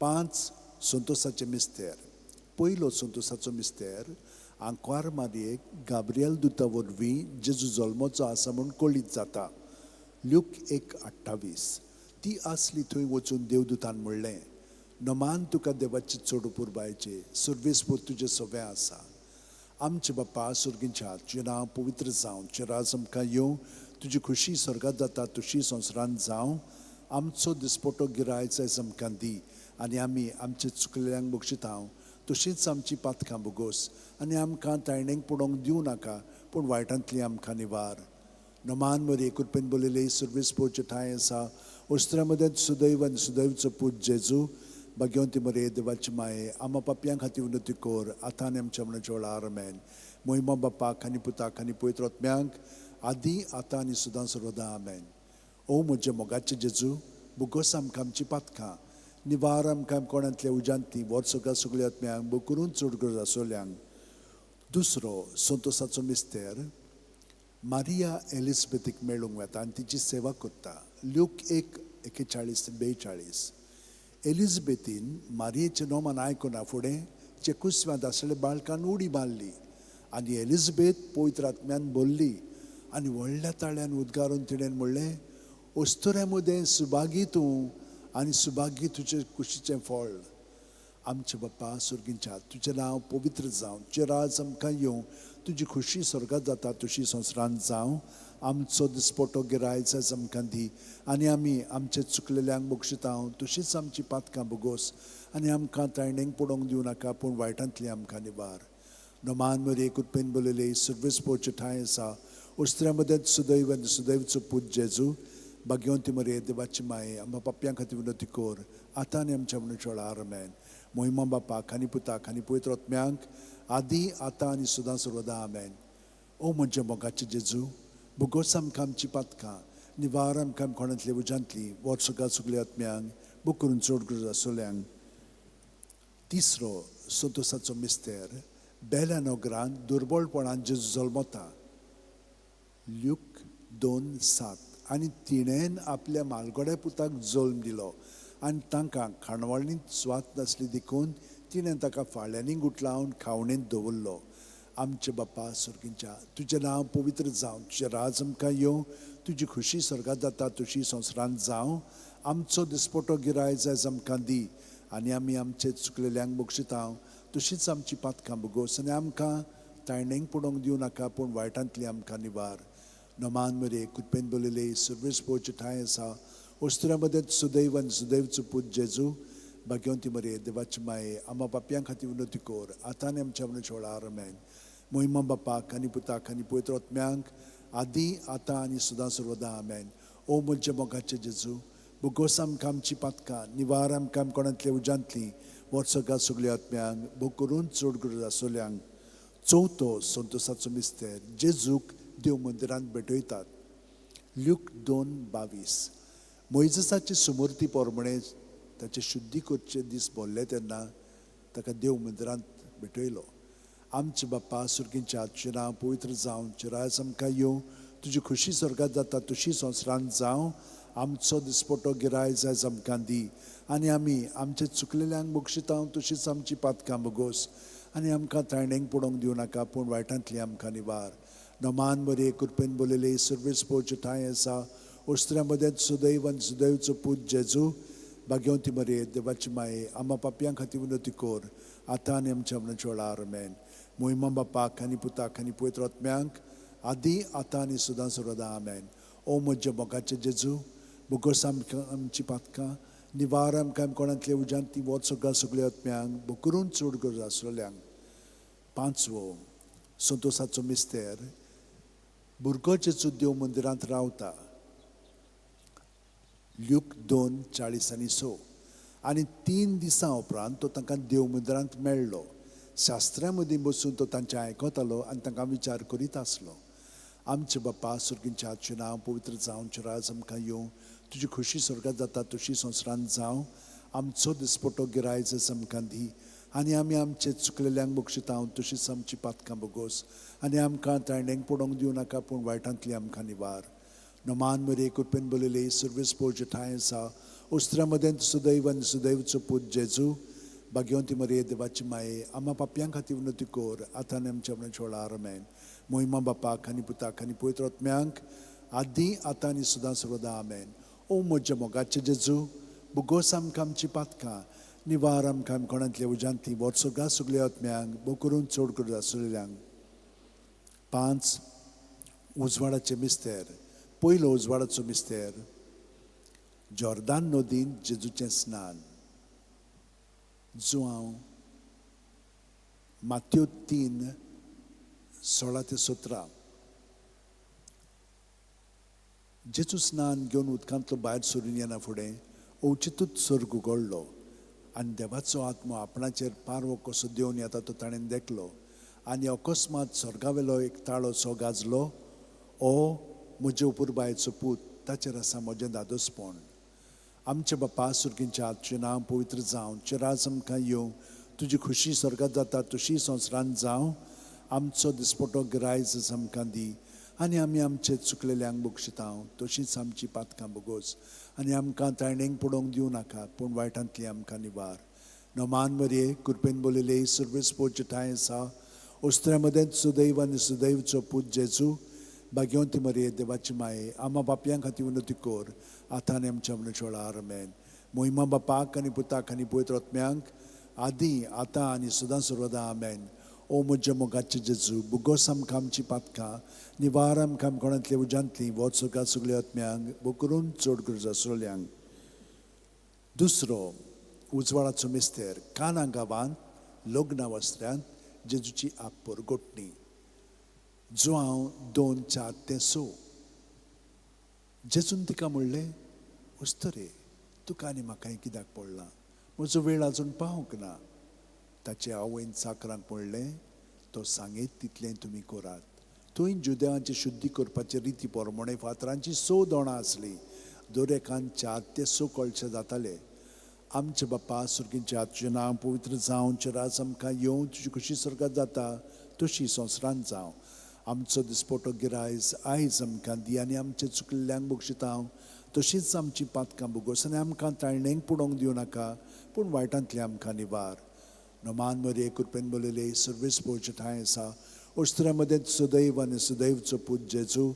5 संतोसाचे मिस्तेर. पयलो संतोसाचो मिस्तेर आंकवार मारयेक गाब्रिएल दुता वरवीं जेजू जल्मोचो आसा म्हूण कळीत जाता. ल्यूक 1:28. ती आसली थंय वचून देवदुतान म्हणलें नोमान तुका देवाची चड पुरबायचे सुर्वेस पोत तुजें सवें आसा. आमचे बाप्पा सुर्गींच्या तुजें नांव पवित्र जावं, तुजें राज आमकां येवं, तुजी खुशी स्वर्गांत जाता तशी संवसारांत जावं. आमचो दिसपटो गिराय आयज आमकां दी आनी आमी आमचे चुकलेल्यांक बक्षितांव तशींच आमची पातकां बोगोस आनी आमकां तायणेंक पडोवंक दिवं नाका पूण वायटांतली आमकां निवार. नोमान मरे कुरपेन बोलले सुर्वेस पोवचे ठांय आसा ओस्त्र्या मदें सुदैव आनी सुदैवचो पूत जेजू भाग्यवंती मरे देवाची माये आमा पापयां खातीर विनंती कोर आतां आनी आमच्या मरणाच्या वेळार आमेन. मोहिमा बापाक आनी पुताक आनी पवित्र आत्म्यांक आदी आतां आनी सदां सर्वदा आमेन. ओ म्हजे मोगाचे जेजू बोगोस आमकां आमची पातकां निवार आमकां कोणांतल्या उज्यांतली वर्सुका सगळ्या आत्म्यांक बो करून चड गरज आसोल्यांक. दुसरो संतोसाचो मिस्तेर मारिया एलिझबेथीक मेळूंक वेता आनी तिची सेवा करता. ल्यूक 1:41-42. एलिझबेथीन मारियेचें नोमान आयकुना फुडें चेकुस्व्यांत आसलेल्या बाळकान उडी मारली आनी एलिझबेथ पवित्र आत्म्यान बोल्ली आनी व्हडल्या ताळ्यान उद्गारून तिणें म्हणलें ओस्तुऱ्या मदें सुभागी तूं आनी सुभागी तुजें कुशीचें फळ. आमचे बाप्पा सुर्गींच्या तुजें नांव पवित्र जावं, तुजें राज आमकां येवं, तुजी खुशी स्वर्गांत जाता तशी संवसारांत जावं. आमचो दिसपटो गिराय आयज आमकां दी आनी आमी आमचे चुकलेल्यांक बक्षितांव तशींच आमची पातकां बोगोस आनी आमकां तायणेंक पडोवंक दिवं नाका पूण वायटांतली आमकां निवार. नोमान मरे कुरपेन बोलले सुर्वेस पोवचे ठांय आसा ओस्त्र्या मदें सुदैव आनी सुदैवचो पूत जेजू भाग्यवंती मरे देवाची माये आमा पापयां खातीर विनंती कोर आतां आनी आमच्या मरणाच्या वेळार आमेन. मोहिमा बापाक आनी पुताक आनी पवित्र आत्म्यांक आदी आतां आनी सदां सर्वदा आमेन. ओ म्हजे मोगाचे जेजू बोगोस आमकां आमची पातकां निवार आमकां कोणांतली उज्यांतली वर्सुका सगळ्या आत्म्यांक बो करून चड गरज आसोल्यांक. तिसरो संतोसाचो मिस्तेर बेल्या नोगरांत दुर्बळपणान जेजू जल्मता. ल्यूक 2:7. आनी तिणेन आपल्या मालगोड्या पुताक जल्म दिलो आनी तांकां खाणवाळींत स्वात नासली देखून तिणें ताका फाळ्यांनी गुटलावन खावणेंत दवरलो. आमचे बाप्पा सुर्गींच्या तुजें नांव पवित्र जावं, तुजें राज आमकां येवं, तुजी खुशी स्वर्गांत जाता तशी संवसारांत जावं. आमचो दिसपटो गिराय आयज आमकां दी आनी आमी आमचे चुकलेल्यांक बक्षितांव तशींच आमची पातकां बोगोस आनी आमकां तायणेंक पडोवंक दिवं नाका पूण वायटांतली आमकां निवार. नोमान मरे कुरपेन बोलले सुर्वेस पोवचे ठांय आसा ओस्त्र्या मदें सुदैव आनी सुदैवचो पूत जेजू भाग्यवंती मरे देवाची माये आमा पापयां खातीर विनंती कोर आतां आनी आमच्या मरणाच्या वेळार आमेन. मोहिमा बापाक आनी पुताक आनी पवित्र आत्म्यांक आदी आतां आनी सदां सर्वदा आमेन. ओ म्हजे मोगाचे जेजू बोगोस आमकां आमची पातकां निवार आमकां कोणांतल्या उज्यांतली वर्सुका सगळ्या आत्म्यांक बो करून चड गरज आसोल्यांक. चवथो संतोसाचो मिस्तेर जेजूक देव मंदिरांत भेटयतात. ल्यूक 2:22. मोइजेसाची सुमूर्ती पोरमणे ताचे शुद्धी करचे दीस भोल्ले तेन्ना ताका देव मंदिरांत भेटयलो आमचे बाप्पा सुर्गींच्या आजचे नांव पवित्र जावं चिरायस आमकां येवं तुजी खुशी स्वर्गात जाता तशी संवसारांत जावं आमचो दिसपटो गिरायज आयज आमकां दी आनी आमी आमचे चुकलेल्यांक बक्षितां तशीच आमची पातकां बगोस आनी आमकां ताळणेक पडोवंक दिवं नाका पूण वायटांतली आमकां निवार नमान बरे कृपेन बोलले सर्वीस पोवचे ठांय आसा ओस्त्र्या मदें सुदैव आनी सुदैवचो पूत जेजू भाग्यवंती मरे देवाची माये आम्हा पापयां खातीर विनोती कोर आतां आनी आमच्या मनाच्या वेळार आमेन मोहिमा बापाक आनी पुताक आनी पवित्र आत्म्यांक आदी आतां आनी सदां सर्वदा आमेन ओ म्हज्या मोगाचे जेजू बुगोस आमकां आमची पातकां निवार आमकां कोणांतले उज्यांत ती वोत सगळ्या आत्म्यांक बुकरून चड गरज आसलेल्यांक पांचवो संतोसाचो मिस्तेर भुरगो जेजू देव मंदिरांत रावता ल्यूक 2:40-6 आनी 3 दिसां उपरांत तो तांकां देव मंदिरांत मेळ्ळो शास्त्र्यां मदीं बसून तो तांचें आयकतालो आनी तांकां विचार करीत आसलो आमचे बाप्पा सुर्गींचे आजचें नांव पवित्र जावं चिरायस आमकां येवं तुजी खुशी स्वर्गात जाता तशी संवसारांत जावं आमचो दिसपटो गिरायज आमकां दी आनी आमी आमचे चुकलेल्यांक बक्षितां तशीच आमची पातकां बगोस आनी आमकां ताळणेक पडोवंक दिवं नाका पूण वायटांतली आमकां निवार नमान मरे कृपेन बोलले सर्वीस पोवचे ठांय आसा ओस्त्र्या मदें सुदैव आनी सुदैवचो पूत जेजू भाग्यवंती मरे देवाची माये आम्हा पापयां खातीर विनोती कोर आतां आनी आमच्या मनाच्या वेळार आमेन मोहिमा बापाक आनी पुताक आनी पवित्र आत्म्यांक आदी आतां आनी सदां सर्वदा आमेन ओ म्हज्या मोगाचे जेजू बुगोस आमकां आमची पातकां निवार आमकां कोणांतल्या उज्यांतली वर्सोगा सगळ्या आत्म्यांक बो करून चड गरज आसलेल्यांक 5 उजवाडाचें मिस्तेर पयलो उजवाडाचो मिस्तेर जॉर्दान नदींत जेजूचें स्नान जो हांव मात्यो 3:16-17 जेजू स्नान घेवन उदकांतलो भायर सरून येना फुडें अवचितूच सर्ग उगडलो आनी देवाचो आत्मो आपणाचेर पारवो कसो देवन येता तो ताणें देखलो आनी अकस्मात स्वर्गावेलो एक ताळो सो गाजलो ओ म्हजे उपुरबायेचो पूत ताचेर आसा म्हजें दादोसपण आमचे बाप्पा सुर्गींच्या आजचें नांव पवित्र जावं चिरायस आमकां येवं तुजी खुशी स्वर्गात जाता तशी संवसारांत जावं आमचो दिसपटो गिरायज आमकां दी आनी आमी आमचे चुकलेल्यांक बक्षितां तशीच आमची पातकां बगोस आनी आमकां ताळणेक पडोवंक दिवं नाका पूण वायटांतली आमकां निवार नमान मरे कृपेन बोलले सर्वीस पोवचे ठांय आसा ओस्त्र्या मदें सुदैव आनी सुदैवचो पूत जेजू भाग्यवंती मरे देवाची माये आम्हा पापयां खातीर विनोती कोर आतां आनी आमच्या मनाच्या वेळार आमेन मोहिमा बापाक आनी पुताक आनी पवित्र आत्म्यांक आदी आतां आनी सदां सर्वदा आमेन ओ म्हज्या मोगाचे जेजू बुगोस आमकां आमची पातकां निवार आमकां कोणांतले उज्यांतली वोत सगळ्या आत्म्यांक बो करून चड गरज आसलेल्यांक दुसरो उजवाडाचो मिस्तेर काना गांवांत लग्ना वस्त्र्यांत जेजूची आपपर गोठणी जो हांव 2:4-6 जेजून तिका म्हणलें उस्तरे तुका आनी म्हाकाय कित्याक पडलां म्हजो वेळ आजून पावूंक ना ताचे आवयन चाकरांक म्हणलें तो सांगीत तितलें तुमी करात थंय जुदेवांची शुद्धी करपाची रिती पोरमोणे फातरांची 6 दोणां आसलीं दर एकान 4 ते 6 कळशे जाताले आमचे बाप्पा सुर्गींचे आजचें नांव पवित्र जावं चिरायस आमकां येवं तुजी खुशी स्वर्गात जाता तशी संवसारांत जावं आमचो दिसपटो गिरायज आयज आमकां दी आनी आमचे चुकलेल्यांक बक्षितां तशीच आमची पातकां बगोस आनी आमकां ताळणेक पडोवंक दिवं नाका पूण वायटांतली आमकां निवार नमान मरे कृपेन बोलले सर्वीस पोवचे ठांय आसा ओस्त्र्या मदें सुदैव आनी सुदैवचो पूत जेजू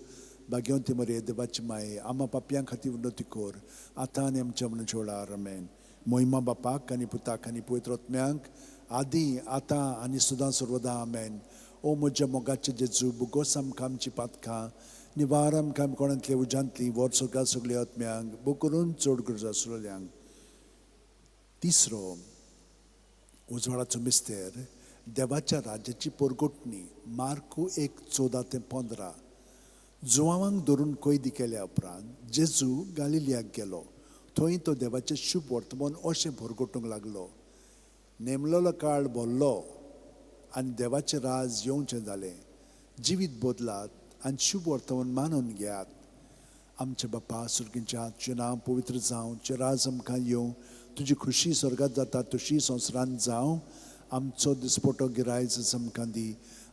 भाग्यवंती मरे देवाची माये आम्हा पापयां खातीर विनोती कोर आतां आनी आमच्या मनाच्या वेळार आमेन मोहिमा बापाक आनी पुताक आनी पवित्र आत्म्यांक आदी आतां आनी सदां सर्वदा आमेन ओ म्हज्या मोगाचे जेजू बुगोस आमकां आमची पातकां निवार आमकां कोणांतले उज्यांतली वर्सोगा सगळ्या आत्म्यांक बो करून चड गरज आसलेल्यांक तिसरो उजवाडाचो मिस्तेर देवाच्या राज्याची परगोटणी मार्कू 1:14-15 जुवांक धरून कैदी केल्या उपरांत जेजू गालिलियाक गेलो थंय तो देवाचें शुभ वर्तमान अशें भरगोटूंक लागलो नेमलेलो काळ भरलो आनी देवाचें राज येवचें जालें जिवीत बदलात आनी शुभ वर्तमान मानून घेयात आमचे बाप्पा सुर्गींच्या आजचें नांव पवित्र जावं चिरायस आमकां येवं तुजी खुशी स्वर्गात जाता तशी संवसारांत जावं आमचो दिसपटो गिरायज आमकां दी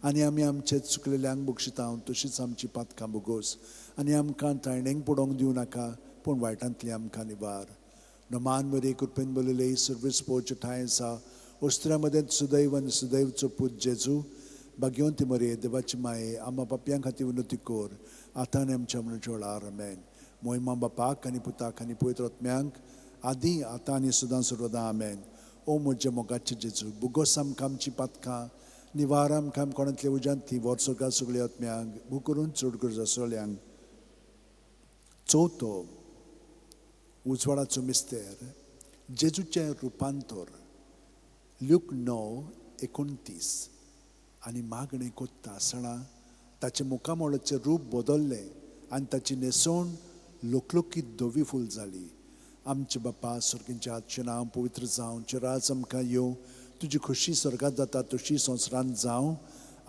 आनी आमी आमचे चुकलेल्यांक बक्षितांव तशीच आमची पातकां बोगोस आनी आमकां ताळणेंक पडोवंक दिवं नाका पूण वायटांतली आमकां निवार नमान बरे कृपेन बोलले सर्वीस पोवचे ठांय आसा ओस्त्र्यामध्ये सुदैव आनी सुदैवचो पूत जेजू भाग्यवंती मरे देवाची माये आम्हा पापयां खातीर विनोती कोर आतां आनी आमच्या मनच्या वेळार आमेन मोहिमा बापाक आनी पुताक आनी पवित्र आत्म्यांक आदी आतां आनी सदां सर्वदा आमेन ओ म्हजे मोगाचे जेजू बुगोस आमकां आमची पातकां निवार आमकां कोणांतले उज्यांतली वर्सोका सगळ्या आत्म्यांक बुकरून चड गरज आसलेल्यांक चवथो उजवाडाचो मिस्तेर जेजूचें रुपांतर ल्यूक 9:29 आनी मागणें कोत्ता आसतना ताचे मुखामोळाचें रूप बदल्लें आनी ताची न्हेसोण लोकलोकीत धवी फूल जाली आमचे बापा सुर्गींच्या आजचें नांव पवित्र जावं चिराज आमकां येवं तुजी खुशी स्वर्गांत जाता तशी संवसारांत जावं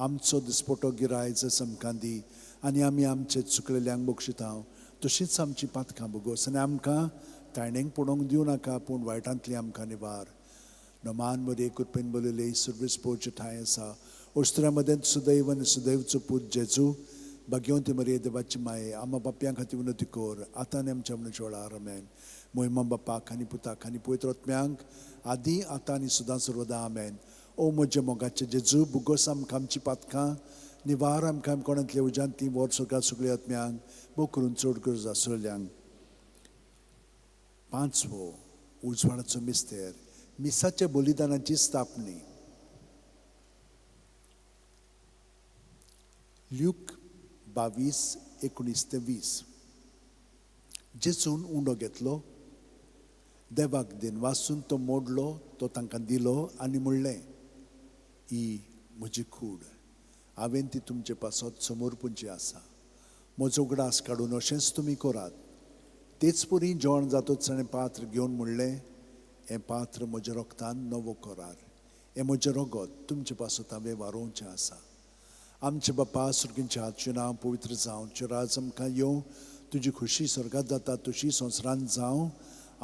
आमचो दिसपटो गिरायज आमकां दी आनी आमी आमचे चुकलेल्यांक बक्षितांव तशीच आमची पातकां बोगोस आनी आमकां ताळणेंक पडोवंक दिवं नाका पूण वायटांतली आमकां निवार नमान बरे कृपेन बोलले सर्वीस पोवचे ठांय आसा ओस्त्र्यामध्ये सुदैव आनी सुदैवचो पूत जेजू भाग्यवंती मरे देवाची माये आम्हा पापयां खातीर विनोती कोर आतां आनी आमच्या मनच्या वेळार आमेन मोहिमा बापाक आनी पुताक आनी पवित्र आत्म्यांक आदी आतां आनी सदां सर्वदा आमेन ओ म्हजे मोगाचे जेजू बुगोस आमकां आमची पातकां निवार आमकां कोणांतल्या उज्यांतली वर सगळ्या सगळ्या आत्म्यांक बो करून चड गरज आसलेल्यांक पांचवो उजवाडाचो मिस्तेर मिसाच्या बलिदानाची स्थापणी ल्यूक 22:19-20 जेजून उंडो घेतलो देवाक दिन वाचून तो मोडलो तो तांकां दिलो आनी म्हणलें ही म्हजी कूड हांवें ती तुमचे पासत समोर पुंजी आसा म्हजो उगडास काडून अशेंच तुमी करात तेच परी जेवण जातूच ताणें पात्र घेवन म्हणलें हें पात्र म्हज्या रोगतान नवो करार हें म्हजें रगत तुमचे पासत हांवें वारोवचें आसा आमचे बापा सुर्गींच्या आजचें नांव पवित्र जावं चिराज आमकां येवं तुजी खुशी स्वर्गांत जाता तशी संवसारांत जावं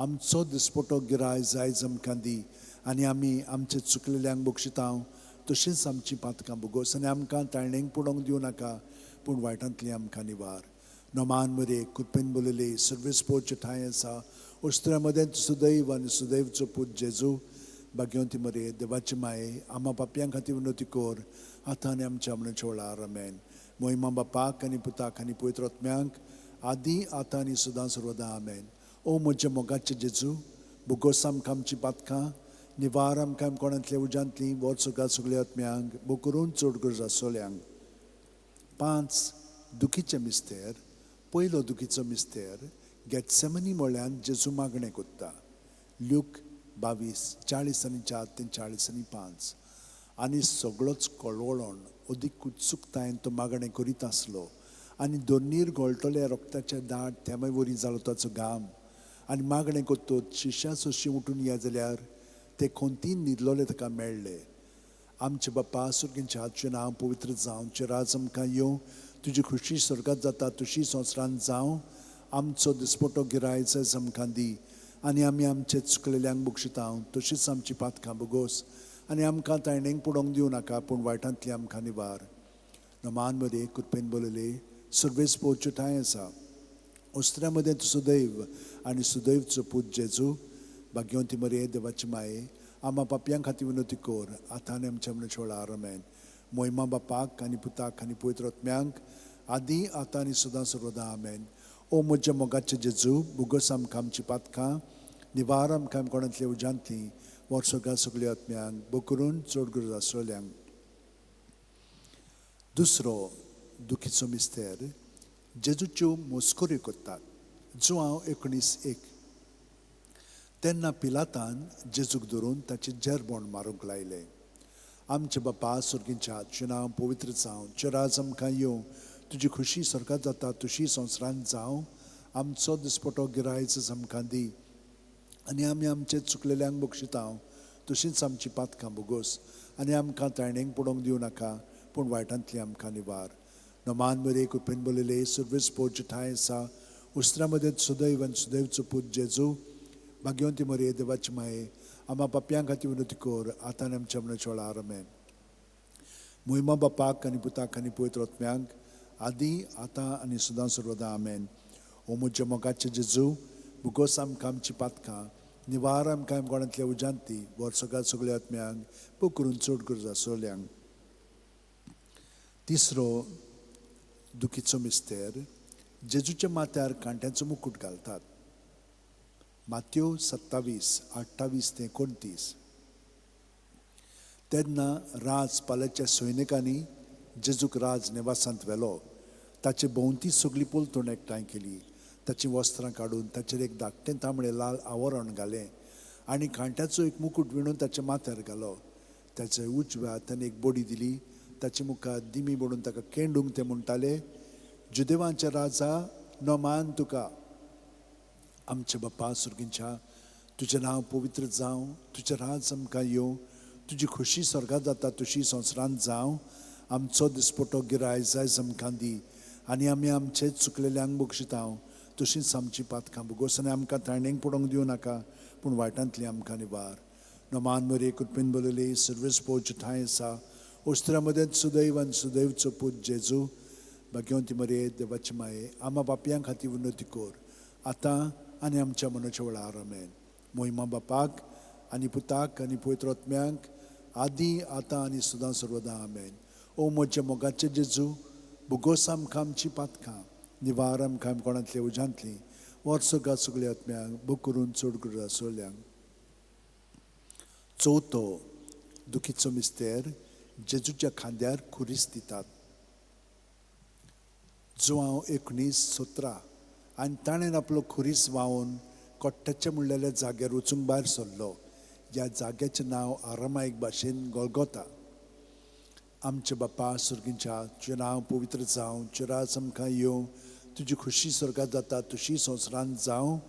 आमचो दिसपटो गिरायज आयज आमकां दी आनी आमी आमचे चुकलेल्यांक बक्षितांव तशीच आमची पातकां बोगोस आनी आमकां ताळणेंक पडोवंक दिवं नाका पूण वायटांतली आमकां निवार नमान मरे कृपेन बोलले सर्वीस पोवचे ठांय आसा ओस्त्र्यामध्ये सुदैव आनी सुदैवचो पूत जेजू भाग्यवंती मरे देवाची माये आम्हा पापयां खातीर विनोती कोर आतां आनी आमच्या मनच्या वेळार आमेन मोहिमा बापाक आनी पुताक आनी पवित्र आत्म्यांक आदी आतां आनी सदां सर्वदा आमेन ओ म्हजे मोगाचे जेजू बुगोस आमकां आमची पातकां निवार आमकां कोणांतल्या उज्यांतली वर सगळ्या आत्म्यांक बो करून चड गरज आसलेल्यांक 5 दुखीचे मिस्तेर पयलो दुखीचो मिस्तेर गेत्सेमनी मळ्यान जेजू मागणें कोत्ता ल्यूक 22:40-4-40-5 आनी सगळोच कळवळोन अदीक उत्सुकतायेन तो मागणें करीत आसलो आनी दोनीर गळटले रोगताचे दाट तेमय वरी जालो ताचो घाम आनी मागणें कोत्तोत शिश्यां सोशी उठून या जाल्यार ते खोंतीन न्हिदलोले ताका मेळ्ळे आमचे बापा सुर्गींच्या आजचें नांव पवित्र जावं चिराज आमकां येवं तुजी खुशी स्वर्गांत जाता तशी संवसारांत जावं आमचो दिसपटो गिरायज आमकां दी आनी आमी आमचे चुकलेल्यांक बक्षितांव तशीच आमची पातकां बोगोस आनी आमकां ताळणेंक पडोवंक दिवं नाका पूण वायटांतली आमकां निवार नमान मरे कृपेन बोलले सर्वेस पोवचे ठांय आसा ओस्त्र्यामध्ये सुदैव आनी सुदैवचो पूत जेजू भाग्यवंती मरे देवाची माये आम्हा पापयां खातीर विनोती कोर आतां आनी आमच्या मनच्या वेळार आमेन मोहिमा बापाक आनी पुताक आनी पवित्र आत्म्यांक आदी आतां आनी सदां सर्वदा आमेन ओ म्हज्या मोगाचे जेजू बुगोस आमकां आमची पातकां निवार आमकां कोणांतल्या उज्यांतली वर सगळ्या आत्म्यांक बो करून चड गरज आसलेल्यांक दुसरो दुखीचो मिस्तेर जेजूच्यो मस्कोऱ्यो कोत्तात जो हांव 19:1 तेन्ना पिलातान जेजूक धरून ताचे जेरबोण मारूंक लायलें आमचे बापा सुर्गींच्या आजचें नांव पवित्र जावं चिराज आमकां येवं तुजी खुशी स्वर्गांत जाता तशी संवसारांत जावं आमचो दिसपटो गिरायज आमकां दी आनी आमी आमचे चुकलेल्यांक बक्षितांव तशीच आमची पातकां बोगोस आनी आमकां ताळणेंक पडोवंक दिवं नाका पूण वायटांतली आमकां निवार नमान मरे कृपेन बोलले सर्वीस पोवचे ठांय आसा उस्त्र्यामध्ये सुदैव आनी सुदैवचो पूत जेजू भाग्यवंती मरे देवाची माये आम्हा पापयां खातीर विनंती कर आतां आनी आमच्या मनाच्या वेळार आमेन. महिमा बापाक आनी पुताक आनी पवित्र आत्म्यांक आदी आतां आनी सदां सर्वदा आमेन. ओ म्हज्या मोगाचें जेजू, भुगोस आमकां आमची पातकां, निवार आमकां कोणांतल्या उजांती, वर्सोगात सगळ्या आत्म्यांक पू करून चड गरज आसोल्यांक. तिसरो दुखीचो मिस्तेर, जेजूच्या माथ्यार कांट्याचो मुकूट घालतात. मात्यो 27:28-29. तेन्ना राज पालाच्या सैनिकांनी जेजूक राज निवासांत व्हेलो. ताचे भोंवती सगळी पलतून एकठांय केली. ताची वस्त्रां काडून ताचेर एक धाकटें तांबडें लाल आवरण घालें आनी कांट्याचो एक मुकूट विणून ताच्या माथ्यार घालो. ताच्या उजव्या हातान एक बडी दिली. ताचे मुखार दिमी म्हणून ताका केंडूंक ते म्हणटाले, जुदेवांच्या राजा नमान तुका. आमचे बापा सुर्गींच्या, तुजें नांव पवित्र जावं, तुजें राज आमकां येवं, तुजी खुशी स्वर्गांत जाता तशी संवसारांत जावं. आमचो दिसपटो गिराय जायज आमकां दी आनी आमी आमचे चुकलेल्यांक बक्षितांव तशींच आमची पातकां भुगोस आनी आमकां ताणेंक पडोवंक दिवं नाका पूण वायटांतली आमकां निवार. नमान मरे कुटपीन बोलले सर्वेस पोवचे ठांय आसा. उस्त्रा मदें सुदैव आनी सुदैवचो पूत जेजू, भाग्यवंती मरे देवाची माये, आम्हा पापयां खातीर विनंती कर आतां आनी आमच्या मनाच्या वेळार आमेन. महिमा बापाक आनी पुताक आनी पवित्र आत्म्यांक आदी आतां आनी सदां सर्वदा आमेन. ओ म्हज्या मोगाचें जेजू, भुगोस आमकां आमची पातकां, निवार आमकां कोणांतल्या उजांतली, वर्सोगात सगळ्या आत्म्यांक बूक करून चड गरज आसोल्यांक. चवथो दुखीचो मिस्तेर, जेजूच्या खांद्यार खुरीस दितात. जुआंव 19:17. आनी ताणें आपलो खुरीस व्हांवून कोट्ट्याचे म्हणलेल्या जाग्यार वचूंक भायर सरलो. ह्या जाग्याचें नांव आरामायक भाशेन गोल्गोथा. आमचे बापा सुर्गींच्या, तुजें नांव पवित्र जावं, तुजें राज आमकां येवं, तुजी खुशी स्वर्गांत जाता तशी संवसारांत जावं.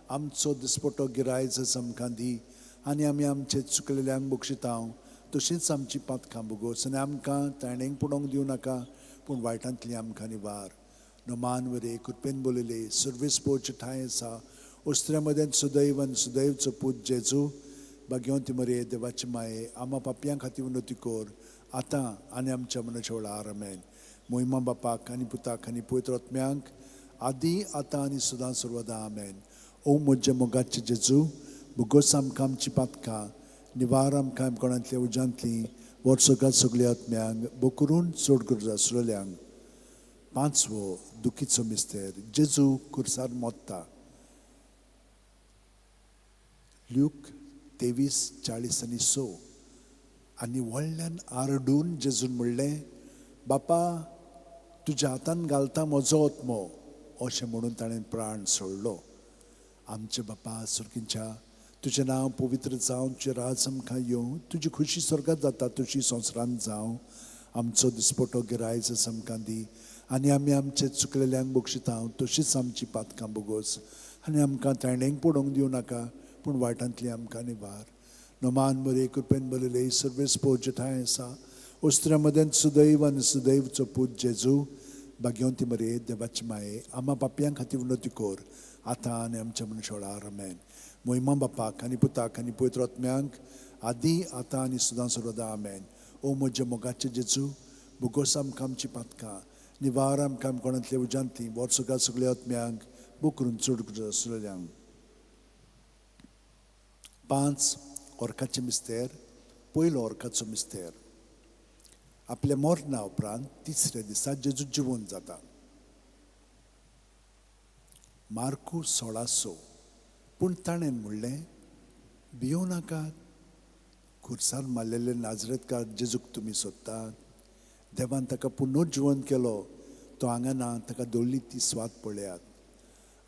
आमचो दिसपटो गिराय जस आमकां दी आनी आमी आमचे चुकलेल्यांक बक्षितांव तशींच आमची पातकां भुगोस आनी आमकां ताणेंक पडोवंक दिवं नाका पूण वायटांतली आमकां निवार. नमान वरे कृपेन बोलले सर्वेस पोवचे ठांय आसा. उस्त्र्या मदें सुदैव आनी सुदैवचो पूत जेजू, भाग्यवंती मरे देवाची माये, आम्हा पापयां खातीर विनंती कर आतां आनी आमच्या मनाच्या वेळार आमेन. महिमा बापाक आनी पुताक आनी पवित्र आत्म्यांक आदी आतां आनी सदां सर्वदा आमेन. ओ म्हज्या मोगाचें जेजू, भुगोस आमकां आमची पातकां, निवार आमकां कोणांतल्या उजांतली, वर्सोगात सगळ्या आत्म्यांक बो करून चड गरज आसलेल्यांक. पांचवो दुखीचो मिस्तेर, जेजू खुर्सार मोडटा. ल्यूक 23:40-6. आनी व्हडल्यान आरडून जेजून म्हणलें, बापा तुज्या हातान घालता म्हजो आत्मो, अशें म्हणून ताणें प्राण सोडलो. आमचे बापा सुर्गींच्या, तुजें नांव पवित्र जावं, तुजें राज आमकां येवं, तुजी खुशी स्वर्गांत जाता तशी संवसारांत जावं. आमचो दिसपटो गिराय जस आमकां दी आनी आमी आमचे चुकलेल्यांक बक्षितांव तशींच आमची पातकां भुगोस आनी आमकां ताणेंक पडोवंक दिवं नाका पूण वायटांतली आमकां निवार. नमान मरे कृपेन बोलले सर्वेस पोवचे ठांय आसा. उस्त्र्या मदें सुदैव आनी सुदैवचो पूत जेजू, भाग्यवंती मरे देवाची माये, आम्हा पापयां खातीर विनंती कर आतां आनी आमच्या मनशा वेळार आमेन. महिमा बापाक आनी पुताक आनी पवित्र आत्म्यांक आदी आतां आनी सदां सर्वदा आमेन. ओ म्हज्या मोगाचें जेजू, भुगोस आमकां आमची पातकां, निवार आमकां कोणांतल्या उजांतली, वर्सोगात सगळ्या आत्म्यांक बूक करून चड गरज आसलेल्यांक. 5 ओर्काचें मिस्तेर, पयलो ओर्काचो मिस्तेर. आपल्या मरणा उपरांत तिसऱ्या दिसा जेजू जिवंत जाता. मार्कू 16:6. पूण ताणें म्हणलें, भियो नाकात, खुर्सार मारलेले नाजरेतकार जेजूक तुमी सोदतात. देवान ताका पुनर्जिवंत केलो, तो हांगा ना, ताका दवरली ती स्वात पळयात.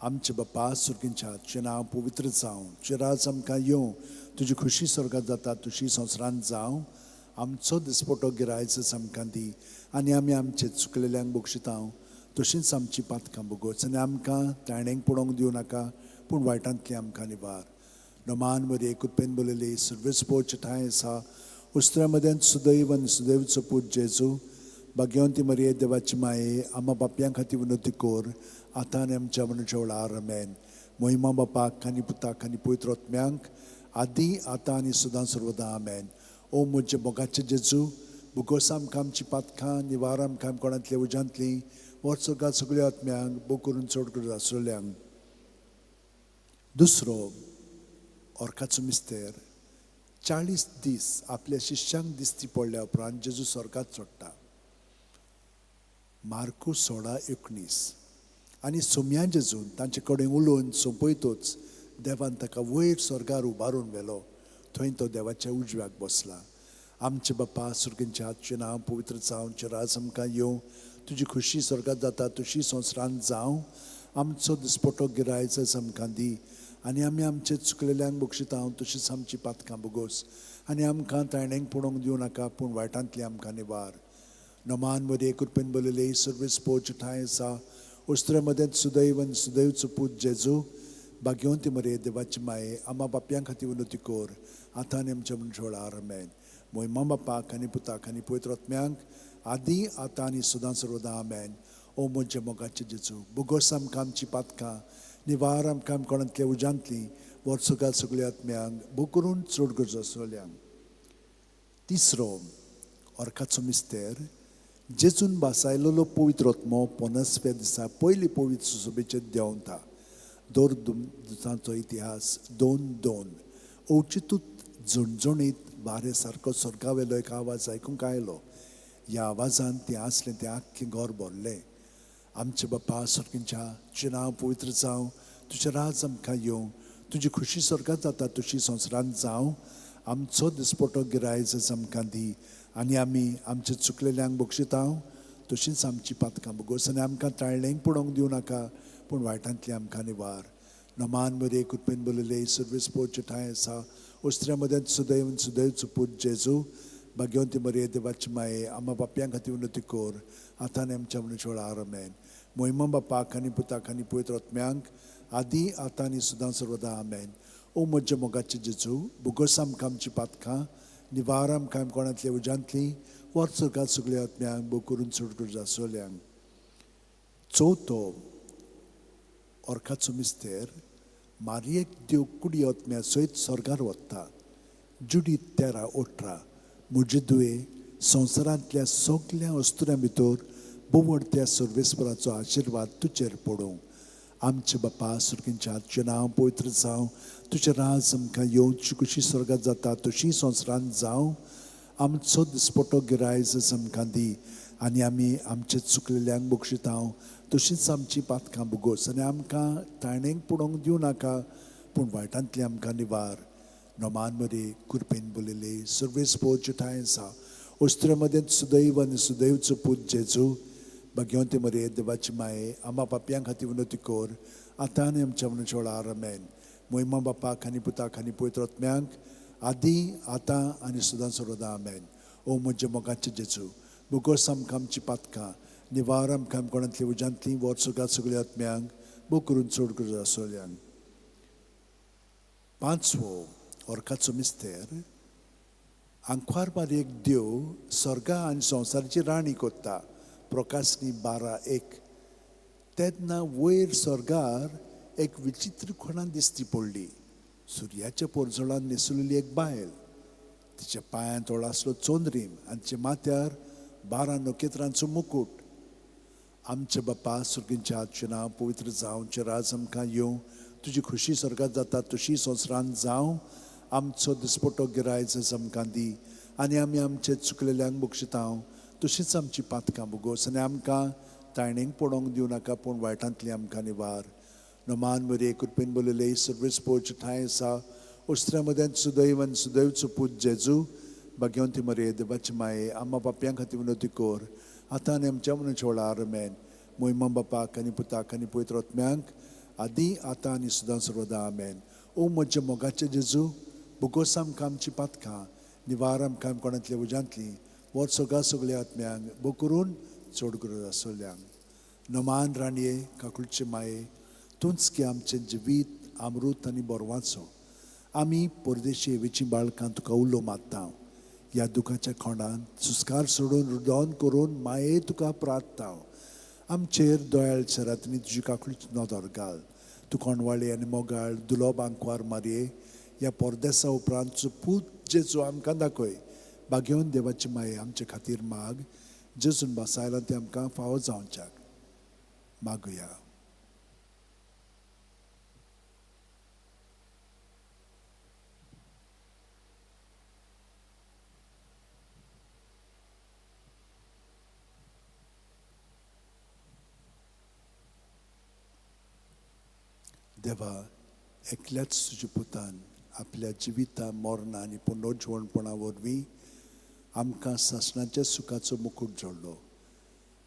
आमचे बापा सुर्गींच्या, तुजें नांव पवित्र जावं, तुजें राज आमकां येवं, तुजी खुशी स्वर्गांत जाता तशी संवसारांत जावं. आमचो दिसपटो गिराय जस आमकां दी आनी आमी आमचे चुकलेल्यांक बक्षितांव तशींच आमची पातकां भुगोस आनी आमकां ताणेंक पडोवंक दिवं नाका पूण वायटांतली आमकां निवार. नमान मरे कृपेन बोलले सर्वेस पोवचे ठांय आसा. उस्त्र्या मदें सुदैव आनी सुदैवचो पूत जेजू, भाग्यवंती मरे देवाची माये, आम्हा पापयां खातीर विनंती कर आतां आनी आमच्या मनशा वेळार आमेन. महिमा बापाक आनी पुताक आनी पवित्र आत्म्यांक आदी आतां आनी सदां सर्वदा आमेन. ओ म्हजे मोगाचे जेजू, बुगोस आमकां आमची पातकां, निवार आमकां कोणांतले उजांतली, वर्सोगात सगळ्या आत्म्यांक बो करून चड करून आसलेल्यांक. दुसरो ऑर्काचो मिस्तेर 40 दीस आपल्या शिश्यांक दिसती पडल्या उपरांत जेजू स्वर्गात चडटा. मार्कू 16:19. आनी सोम्या जेजून तांचे कडेन उलोवन सोंपयतूच देवान ताका वयर स्वर्गार उबारून व्हेलो. थंय तो देवाच्या उजव्याक बसला. आमचे बापा सुर्गींच्या हातचें नांव पवित्र जावं, तुजें राज आमकां येवं, तुजी खुशी स्वर्गात जाता तशी संवसारांत जावं. आमचो दिसपटो गिरायज आमकां दी, आनी आमी आमचे चुकलेल्यांक बक्षिता तशीच आमची पातकां बुगोस, आनी आमकां तायणेक पडोवंक दिवं नाका, पूण वायटांतली आमकां निवार. नमान मध्ये कृपेन बोलले सर्वीस पोच ठाय आसा, उस्त्रे मध्ये सुदैवन सुदैवचो पूत जेजू, भाग्यवंती मरे देवाची माये, आम्हा बापयां खातीर विनोती कोर, आतां आनी आमच्या मनशा वेळार आमेन. मोहिमा बापाक आनी पुताक आनी पवित्र आत्म्यांक आदी आतां आनी सदां सर्वदा आमेन. ओ म्हजे मोगाचे जेजू, बुगोस आमकां आमची पातकां, निवार आमकां कोणांतल्या उजांतली, वर्सोगात सगळ्या आत्म्यांक बो करून चड गरजो आसलेल्यांक. तिसरो ऑर्काचो मिस्तेर जेजून बासायलेलो पवित्र आत्मो 50व्या दिसा पयली पवित्र सुसोबेचेर देंवता. दोर दिसांचो इतिहास 2:2. ओचितूत झणझणीत वारे सारको स्वर्गावेलो एक आवाज आयकूंक आयलो. ह्या आवाजान तें आसलें तें आख्खें घर भरलें. आमचे बापा स्वर्गींच्या, तुजें नांव पवित्र जावं, तुजें राज आमकां येवं, तुजी खुशी स्वर्गात जाता तशी संवसारांत जावं. आमचो दिसपटो गिरायज आमकां दी, आनी आमी आमचे चुकलेल्यांक बक्षिता तशींच आमची पातकां बुगोस, आनी आमकां ताळणेक पडोवंक दिवं नाका, पूण वायटांतली आमकां निवार. नमान मध्ये कृपेन बोलले सर्वीस पोच ठाय आसा, उस्त्र्या मध्ये सुदैवन सुदैवचो पूत जेजू, भाग्यवंती मरे देवाची माये, आम्हा बापयां खातीर विनोती कोर, आतां आनी आमच्या मनशा वेळार आमेन. मोहिमा बापाक आनी पुताक आनी पवित्र आत्म्यांक आदी आतां आनी सदां सर्वदा आमेन. ओ म्हजे मोगाचे जेजू, बुगोस आमकां आमची पातकां, निवार आमकां कोणांतल्या उजांतली, वर्सोगात सगळ्या आत्म्यांक बो करून चड गरजो आसलेल्यांक. चवथो ऑर्काचो मिस्तेर मारयेक देव कुडी आत्म्या सयत स्वर्गार वता. जुडीत 13:18. म्हजे दुये संवसारांतल्या सगळ्या अस्तुऱ्यां भितर बोवड त्या सर्वेस्पराचो आशिर्वाद तुजेर पडूं. आमचे बापा सुर्गींच्या, तुजें नांव पवित्र जावं, तुजें राज आमकां येवं, तुजी खुशी स्वर्गात जाता तशी संवसारांत जावं. आमचो दिसपटो गिरायज आमकां दी, आनी आमी आमचे चुकलेल्यांक बक्षिता तशींच आमची पातकां बुगोस, आनी आमकां तायणेक पडोवंक दिवं नाका, पूण वायटांतली आमकां निवार. नोमान मध्ये कृपेन बोलले सर्वेस पोच ठाय आसा, उस्त्रे मध्ये सुदैव आनी सुदैवचो पूत जेजू, भाग्यवंती मरे देवाची माये, आम्हा बापयां खातीर विनोती कोर, आतां आनी आमच्या मनशा वेळार आमेन. मोहिमा बापाक आनी पुताक आनी पवित्र आत्म्यांक आदी आतां आनी सदां सर्वदा आमेन. ओ म्हजे मोगाचे जेजू, बुगोस आमकां आमची पातकां, निवार आमकां कोणांतली उजांतली, वर्सोगात सगळ्या आत्म्यांक बो करून चड गरजो आसलेल्यांक. पांचवो ऑर्काचो मिस्तेर आंखवार बारीक देव स्वर्गा आनी संवसाराची राणी कोत्ता. प्रकाशनी 12:1. तेन्ना वयर स्वर्गार एक विचित्र खोणा दिसती पडली. सुर्याच्या पोरजोळान न्हेसलेली एक बायल, तिच्या पांयांत आसलो चोंदरीम, आनी तिच्या माथ्यार 12 नखेत्रांचो मुकुट. आमचे बापा सुर्गींच्या, तुजें नांव पवित्र जावं, तुजें राज आमकां येवं, तुजी खुशी स्वर्गात जाता तशी संवसारांत जावं. आमचो दिसपटो गिरायज आमकां दी, आनी आमी आमचे चुकलेल्यांक बक्षिता तशींच आमची पातकां बुगोस, आनी आमकां तायणेक पडोवंक दिवं नाका, पूण वायटांतली आमकां निवार. नोमान मध्ये कृपेन बोलले सर्वेस पोच ठाय आसा, उस्त्र्या मध्ये सुदैव आनी सुदैवचो पूत जेजू, भाग्यवंती मरे देवाची माये, आम्हा बापयां खातीर विनोती कोर, आतां आनी आमच्या मनशा वेळार आमेन. मोहिमा बापाक आनी पुताक आनी पवित्र आत्म्यांक आदी आतां आनी सदां सर्वदा आमेन. ओ म्हजे मोगाचे जेजू, बुगोस आमकां आमची पातकां, निवार आमकां कोणांतल्या उजांतली, वर्सोगात सगळ्या आत्म्यांक बो करून चड गरज आसलेल्यांक. नोमान राणये, काकुळचे माये, तूंच की आमचें जिवीत, अमृत आनी बोरवांचो. आमी परदेशी हेवेची बाळकां तुका उलो मारता. ह्या दुखाच्या खोंडांत सुस्कार सोडून रुदोन करून माये तुका प्रार्थता. आमचेर दोयाळ शरातनी तुजी काकुळीची नदर घाल. तूं कोणवाळी आनी मोगाळ दुलोब आंकवार मारये, ह्या परदेसा उपरांत तुजो पूत जेजू आमकां दाखय. बागेवन देवाची माये आमचे खातीर माग. जेजून बसायला ते आमकां फावो जावच्याक मागुया. देवा, एकल्याच तुज्या पुतान आपल्या जिविता मरणा आनी पुनर्जीवणपणा वरवीं आमकां सासणाच्या सुखाचो मुकूट जोडलो.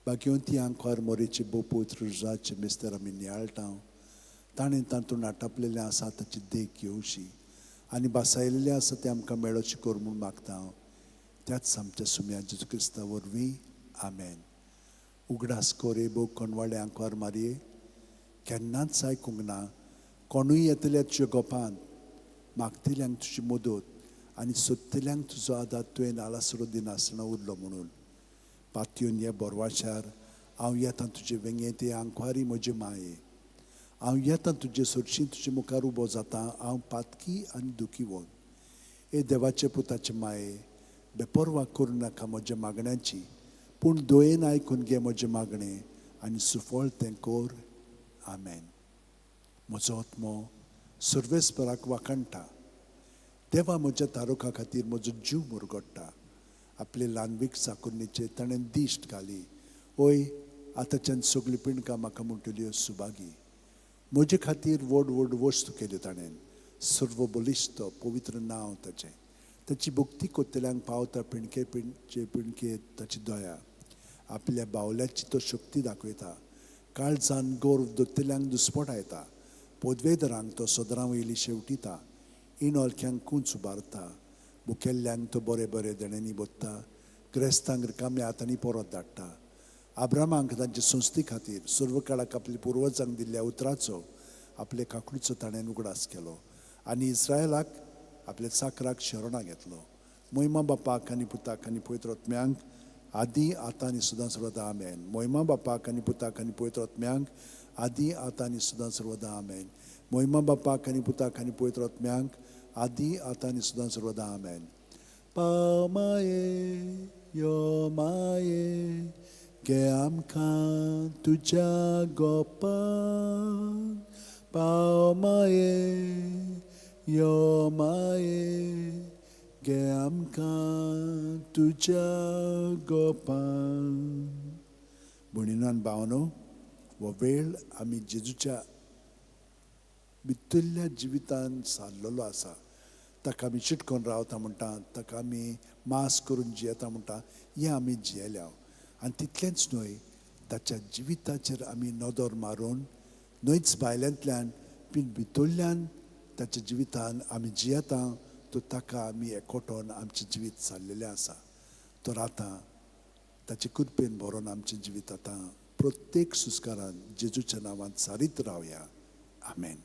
बाकी ती आंकवार मोरेची बोपूत रुजाचे मेस्तर आमी नियाळटा. ताणें तातूंत आटापलेलें आसा ताची देख घेवची आनी बासायलेलें आसा तें आमकां मेळोचें कर म्हूण मागता हांव. त्याच आमच्या सुम्या जेजू क्रिस्ता वरवीं. आमेन. उगडास कोरे बो कोणवाडे आंकवार मारये, केन्नाच आयकूंक ना कोणूय येतल्या तुज्या गोपांत. मागतल्यांक तुजी मदत आनी सोदतल्यांक तुजो आदार तुवें आलासरो दिनासतना उरलो म्हणून. पातयेवन हे बोरवाशार हांव येतां तुजे वेंगे ते आंकवारी म्हजे माये. हांव येतां तुजे सोडशीं तुजे मुखार उबो जातां. हांव पातकी आनी दुखीवण. हे देवाचे पुताचे माये, बेपरवा करूं नाका म्हज्या मागण्यांची, पूण दोयेन आयकून घे म्हजें मागणें आनी सुफळ तें कर. आमेन. म्हजो आत्मो सर्वेस्पराक वाखणटा. देवा, म्हज्या तारुका खातीर म्हजो जीव मुरगोडटा. आपले ल्हानवीक साकुन्नीचे ताणें दिश्ट घाली. ओय, आतांच्यान सगळी पिणकां म्हाका म्हणटल्यो सुभागी. म्हजे खातीर व्हड व्हड वस्तू केल्यो ताणें. सर्व बलिश्ट पवित्र नांव ताचें. ताची भक्ती कोत्तल्यांक पावता पिणके पिणके ताची दया. आपल्या बावल्याची तो शक्ती दाखयता. काळजान गौरव दोत्तल्यांक दुस्पट येता. पोदवेदरांक तो सदरां वयली शेवटिता. इनोलक्यांक कूंच उबारता. मुखेल्ल्यांक तो बरे बरे देण्यांनी बोत्ता. क्रेस्तांक रिकाम्या हातांनी परत धाडटा. आब्रामांक तांचे संस्थे खातीर सर्व काळाक आपल्या पुर्वजांक दिल्ल्या उतराचो आपले काकुळीचो ताणें उगडास केलो. आनी इस्रायलाक आपल्या चाकराक शरणा घेतलो. मोहिमा बापाक आनी पुताक आनी पवित्र आत्म्यांक आदी आतां आनी सदां सर्वदा. आमेन. मोहिमा बापाक आनी पुताक आनी पवित्र आत्म्यांक आदी आतां आनी सदां सर्वदा. आमेन. मोहिमा बापाक आनी पुताक आनी पवित्र आत्म्यांक आदी आतां आनी सदां सर्वदा. आमेन. पाव माये यो माये, घे आमकां तुज्या गोपान. पाव माये यो माये, घे आमकां तुज्या गोपान. भयणीनो आनी भावनो, हो वेळ आमी जेजूच्या भितरल्या जिवितान सारलेलो आसा. ताका आमी चिटकोन रावता म्हणटा, ताका आमी मास करून जियेता म्हणटा, हें आमी जियेल्या. आनी तितलेंच न्हय, ताच्या जिविताचेर आमी नदर मारून न्हयच भायल्यांतल्यान पूण भितरल्यान ताच्या जिवितान आमी जियेता. तो ताका आमी एकवटोन आमचें जिवीत सारलेलें आसा. तर आतां ताचे कृपेन भरोन आमचें जिवीत आतां प्रत्येक सुस्कारान जेजूच्या नांवान सारीत रावया. आमेन.